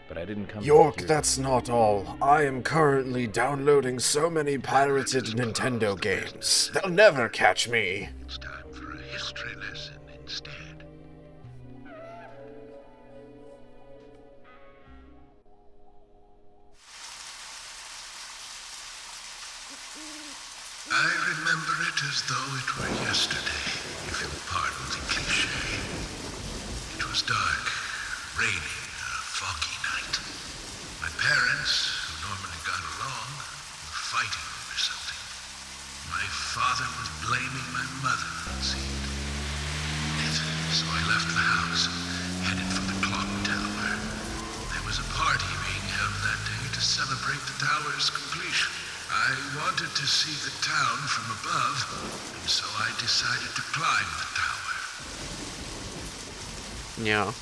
But I didn't come York, here. that's not all. I am currently downloading so many pirated Nintendo games. They'll never catch me. It's time for a history lesson instead. I remember it as though it were yesterday, if you'll pardon the cliché. It was dark, raining, a foggy night. My parents, who normally got along, were fighting over something. My father was blaming my mother, it seemed. So I left the house, headed for the clock tower. There was a party being held that day to celebrate the tower's completion. I wanted to see the town from above, and so I decided to climb the tower. Yeah.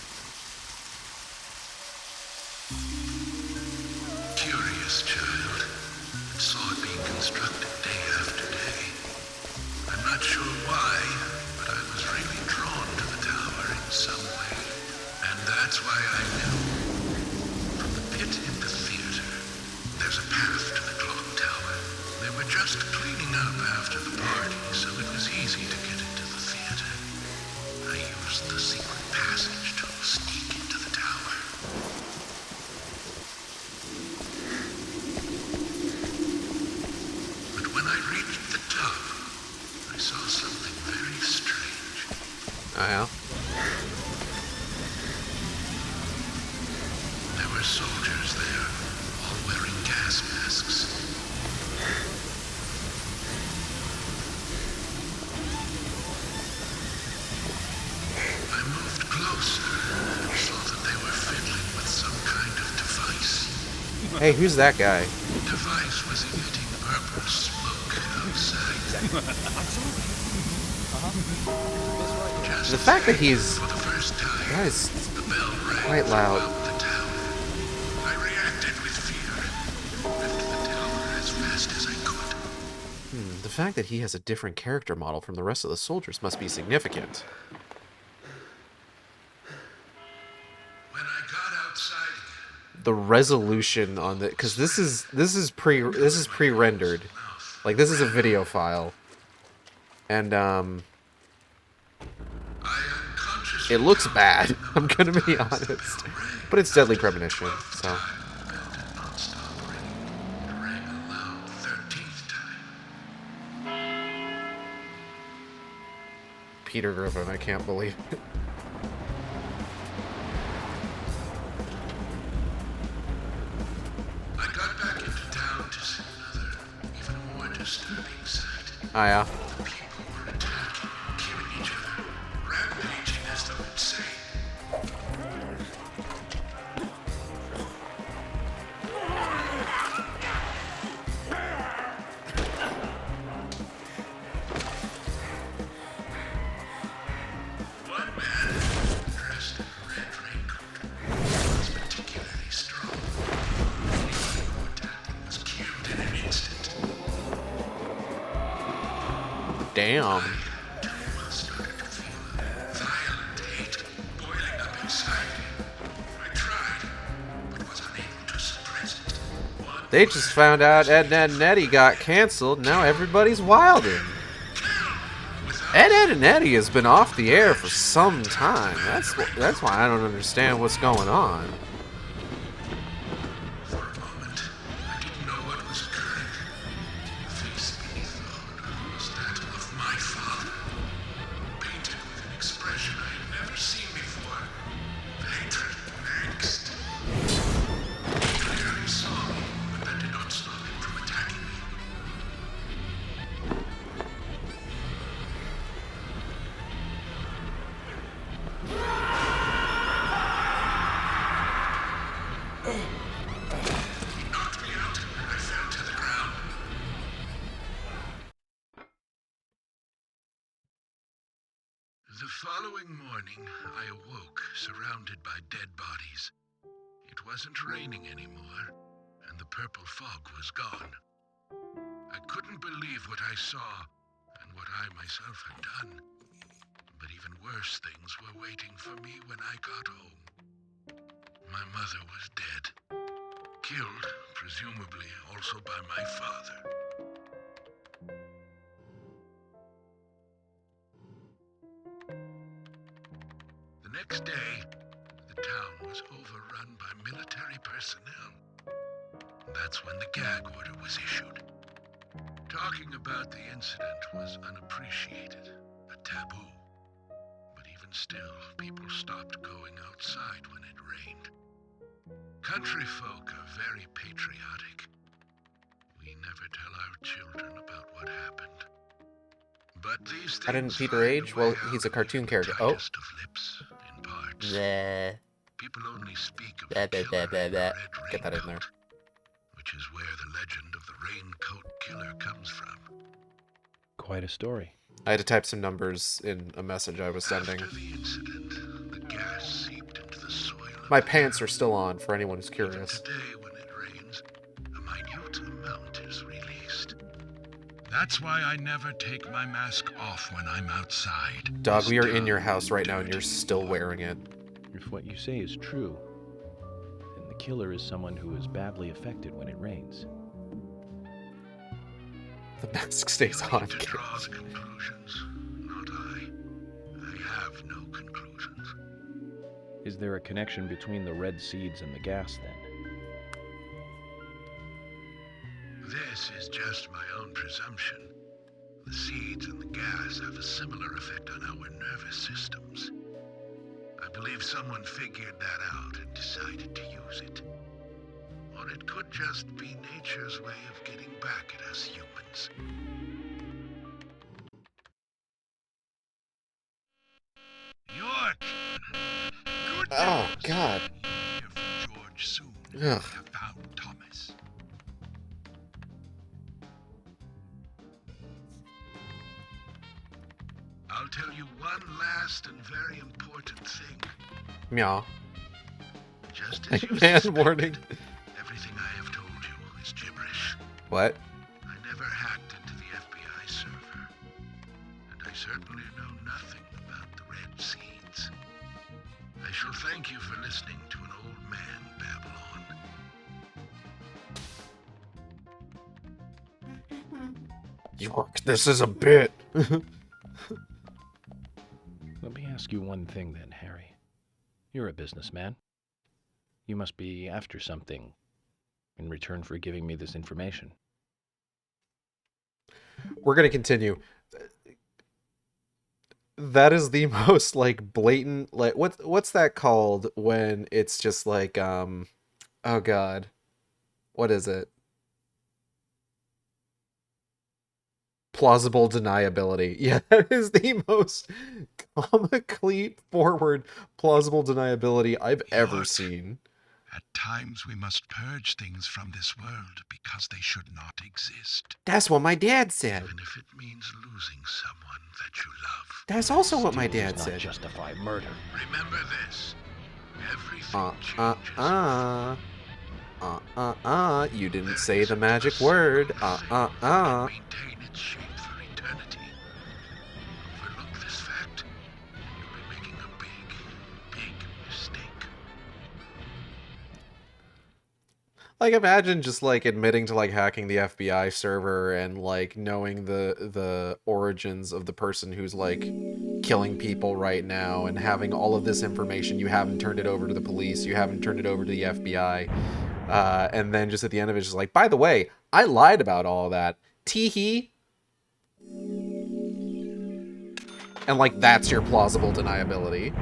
Curious child, and saw it being constructed day after day. I'm not sure why, but I was really drawn to the tower in some way. And that's why I knew. From the pit in the theater, there's a path to the clock tower. They were just cleaning up after the party, so it was easy to get into the theater. I used the secret passage to sneak into the tower. But when I reached the top, I saw something very strange. Oh, yeah? There were soldiers there, all wearing gas masks. I moved closer and saw that they were fiddling with some kind of device. Hey, who's that guy? The device was emitting purple smoke outside. Just The fact that he's... for the first time, That is the bell rang quite loud. throughout the tower. I reacted with fear and left the tower as fast as I could. The fact that he has a different character model from the rest of the soldiers must be significant. When I got the resolution on the, because this is pre-rendered, like this is a video file, and it looks bad. I'm gonna be honest, but it's Deadly Premonition, so. Peter Griffin, I can't believe it. I got back into town to see another, even more disturbing sight. Oh yeah. The people were attacking, killing each other, rampaging as though insane. One man, dressed in a red raincoat, was particularly strong. Anyone who attacked him was killed in an instant. Damn. I started to feel a violent hate boiling up inside me. I tried, but was unable to suppress it. They just found out Ed, Ed, and Eddie got canceled. Now everybody's wilding. Ed, and Eddie has been off the air for some time. That's why I don't understand what's going on. For a moment, I didn't know what was occurring. The face beneath the hood was that of my father, painted with an expression I had never seen before. Hatred and angst. He clearly saw me, but that did not stop him from attacking me. He knocked me out, and I fell to the ground. The following morning, I awoke surrounded by dead bodies. It wasn't raining anymore, and the purple fog was gone. I couldn't believe what I saw and what I myself had done. But even worse things were waiting for me when I got home. My mother was dead. Killed, presumably also by my father. The next day, the town was overrun by military personnel. That's when the gag order was issued. Talking about the incident was unappreciated, a taboo. But even still, people stopped going outside when it rained. Country folk are very patriotic. We never tell our children about what happened. But these How didn't things Peter find a age? Well, way he's a out cartoon even character. the Oh. tightest of lips, in parts. Bleh. People only speak of Blah, the blah, killer blah, in blah, the blah. red Get that in there. raincoat, which is where the legend of the raincoat killer comes from. Quite a story. I had to type some numbers in a message I was sending. After the incident, the gas seeped into the soil of My the pants town. are still on, for anyone who's Even curious. today, when it rains, a minute amount is released. That's why I never take my mask off when I'm outside. Dog, This we are in town your house right now will and you're dirty still more. wearing it. If what you say is true, then the killer is someone who is badly affected when it rains. The mask stays You on. need to draw kids. the conclusions, not I. I have no conclusions. Is there a connection between the red seeds and the gas, then? This is just my own presumption. The seeds and the gas have a similar effect on our nervous systems. I believe someone figured that out and decided to use it. Or it could just be nature's way of getting back at us humans. York! Good Oh, news. God. Hear from George soon. Ugh. We have found Thomas. I'll tell you one last and very important thing. Meow. Just as you Man suspected, warning. everything I have told you is gibberish. What? I never hacked into the FBI server, and I certainly know nothing about the red seeds. I shall thank you for listening to an old man babble on. York, this is a bit. Let me ask you one thing then, Harry. You're a businessman. You must be after something in return for giving me this information. We're gonna continue. That is the most like blatant, like what's that called when it's just like oh god, what is it? Plausible deniability. Yeah, that is the most comically forward plausible deniability I've ever seen. At times we must purge things from this world because they should not exist. That's what my dad said. Even if it means losing someone that you love. That's also what my dad does said. not justify murder. Remember this. Everything changes. You didn't say the magic word. Maintain its shape for eternity. Overlook this fact. You'll be making a big, big mistake. Like, imagine just like admitting to like hacking the FBI server and like knowing the origins of the person who's like killing people right now and having all of this information. You haven't turned it over to the police. You haven't turned it over to the FBI. And then just at the end of it, just like, by the way, I lied about all of that. Tee-hee. And like, that's your plausible deniability.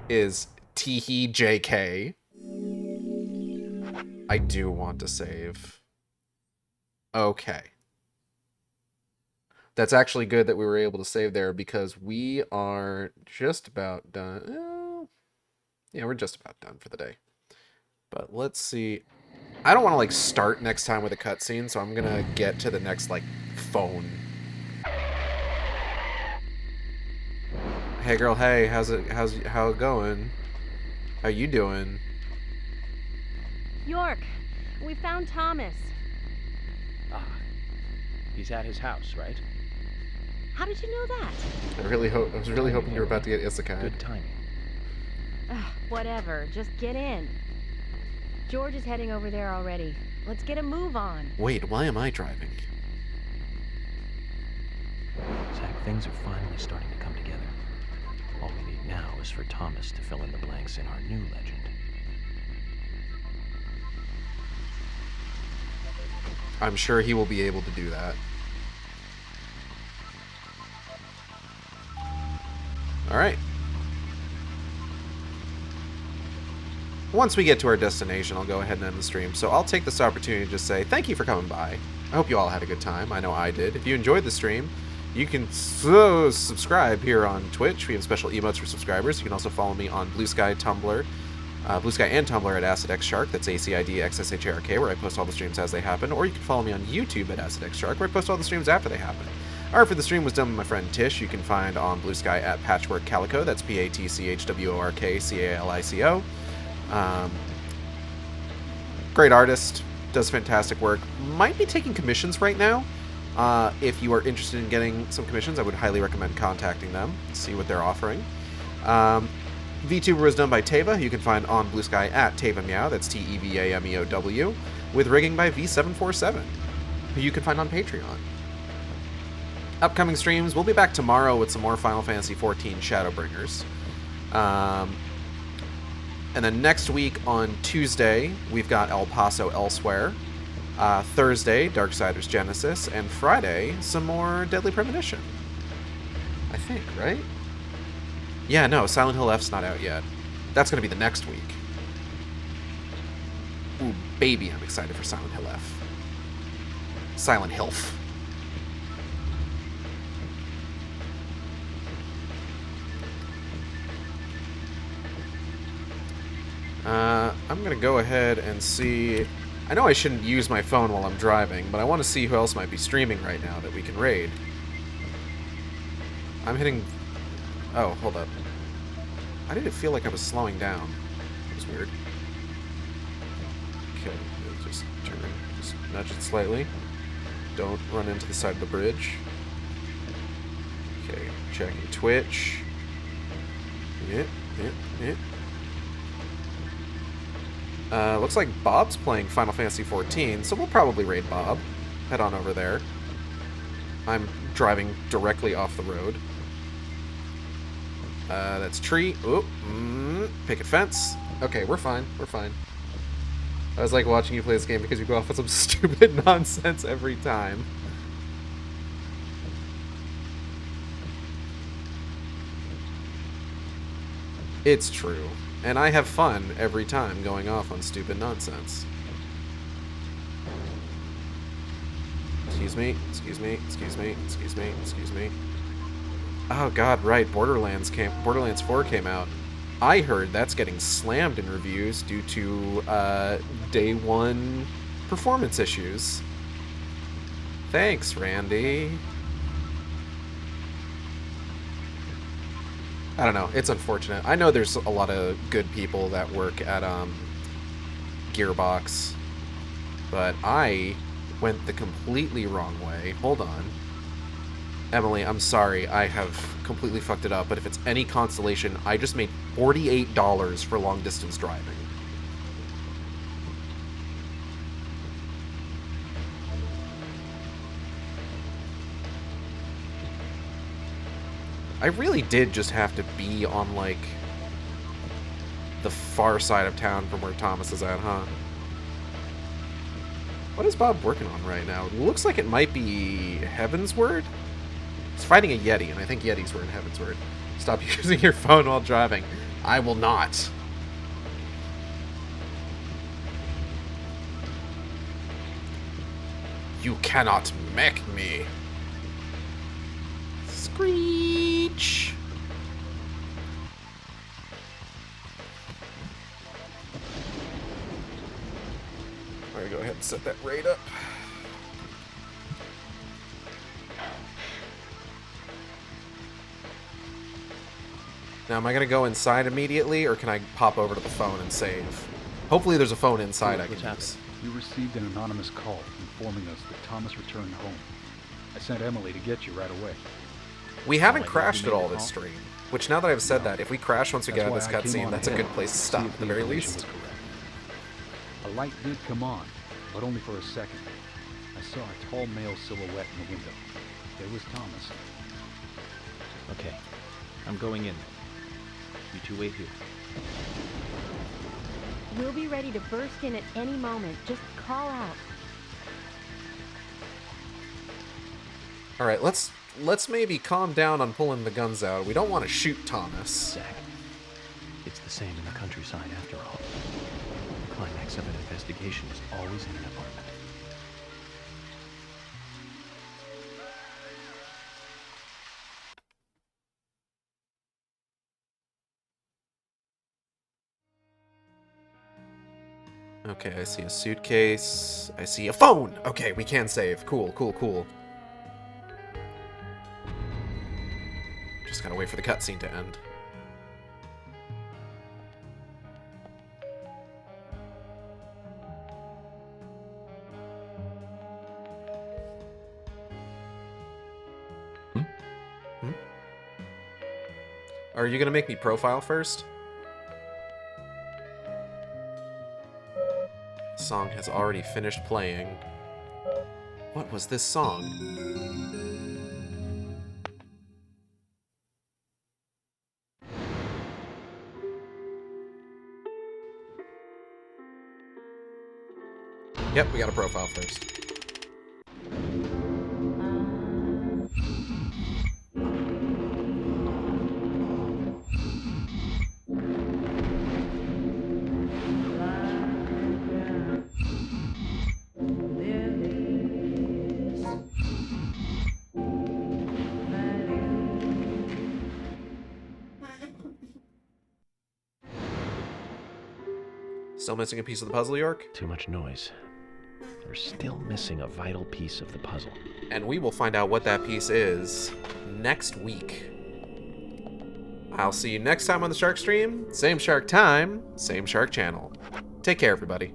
Is tee-hee JK. I do want to save. Okay. That's actually good that we were able to save there because we are just about done. Yeah, we're just about done for the day. But let's see. I don't want to like start next time with a cutscene, so I'm gonna get to the next like phone. Hey girl, hey, how's it going? How you doing? York, we found Thomas. Ah, he's at his house, right? How did you know that? I was really hoping you were about to get isekai. Good timing. Whatever, just get in. George is heading over there already. Let's get a move on. Wait, why am I driving? Zach, things are finally starting to come together. All we need now is for Thomas to fill in the blanks in our new legend. I'm sure he will be able to do that. Alright. Once we get to our destination, I'll go ahead and end the stream. So I'll take this opportunity to just say thank you for coming by. I hope you all had a good time. I know I did. If you enjoyed the stream, you can subscribe here on Twitch. We have special emotes for subscribers. You can also follow me on Blue Sky, Tumblr, Blue Sky and Tumblr at AcidXShark. That's AcidXSHARK, where I post all the streams as they happen. Or you can follow me on YouTube at AcidXShark, where I post all the streams after they happen. Art for the stream was done by my friend Tish. You can find on Blue Sky at Patchwork Calico. That's PATCHWORKCALICO. Great artist, does fantastic work. Might be taking commissions right now. If you are interested in getting some commissions, I would highly recommend contacting them, see what they're offering. VTuber was done by Teva, who you can find on Blue Sky at TevaMeow, that's TEVAMEOW, with rigging by V747, who you can find on Patreon. Upcoming streams, we'll be back tomorrow with some more Final Fantasy XIV Shadowbringers. And then next week on Tuesday, we've got El Paso Elsewhere. Thursday, Darksiders Genesis. And Friday, some more Deadly Premonition. I think, right? Yeah, no, Silent Hill F's not out yet. That's going to be the next week. Ooh, baby, I'm excited for Silent Hill F. Silent Hilf. I'm going to go ahead and see... I know I shouldn't use my phone while I'm driving, but I want to see who else might be streaming right now that we can raid. I'm hitting... Oh, hold up. Why did it feel like I was slowing down? It was weird. Okay, just turn, just nudge it slightly. Don't run into the side of the bridge. Okay, checking Twitch. Yeah. Looks like Bob's playing Final Fantasy XIV, so we'll probably raid Bob. Head on over there. I'm driving directly off the road. That's tree. Oop. Picket fence. Okay, we're fine. We're fine. I was like watching you play this game because you go off with some stupid nonsense every time. It's true. And I have fun every time going off on stupid nonsense. Excuse me, excuse me, excuse me, excuse me, excuse me. Oh god, right, Borderlands 4 came out. I heard that's getting slammed in reviews due to day one performance issues. Thanks, Randy. I don't know, it's unfortunate. I know there's a lot of good people that work at Gearbox, but I went the completely wrong way. Hold on. Emily, I'm sorry, I have completely fucked it up, but if it's any consolation, I just made $48 for long distance driving. I really did just have to be on, like, the far side of town from where Thomas is at, huh? What is Bob working on right now? It looks like it might be Heavensward? He's fighting a Yeti, and I think Yetis were in Heavensward. Stop using your phone while driving. I will not. You cannot make me. Screech. I'm gonna go ahead and set that rate up. Now, am I gonna go inside immediately, or can I pop over to the phone and save? Hopefully there's a phone inside I can use. You received an anonymous call informing us that Thomas returned home. I sent Emily to get you right away. We haven't crashed at all this stream, which now that I've said that, if we crash once we get out of this cutscene, that's a good place to stop, at the very least. A light did come on, but only for a second. I saw a tall male silhouette in the window. There was Thomas. Okay, I'm going in. You two wait here. We'll be ready to burst in at any moment. Just call out. Alright, let's maybe calm down on pulling the guns out. We don't want to shoot Thomas. Zach, it's the same in the countryside after all. The climax of an investigation is always in an apartment. Okay, I see a suitcase. I see a phone! Okay, we can save. Cool, cool, cool. Just gotta wait for the cutscene to end. Are you gonna make me profile first? The song has already finished playing. What was this song? Yep, we got a profile first. Still missing a piece of the puzzle, York? Too much noise. We're still missing a vital piece of the puzzle. And we will find out what that piece is next week. I'll see you next time on the Shark Stream. Same shark time, same shark channel. Take care, everybody.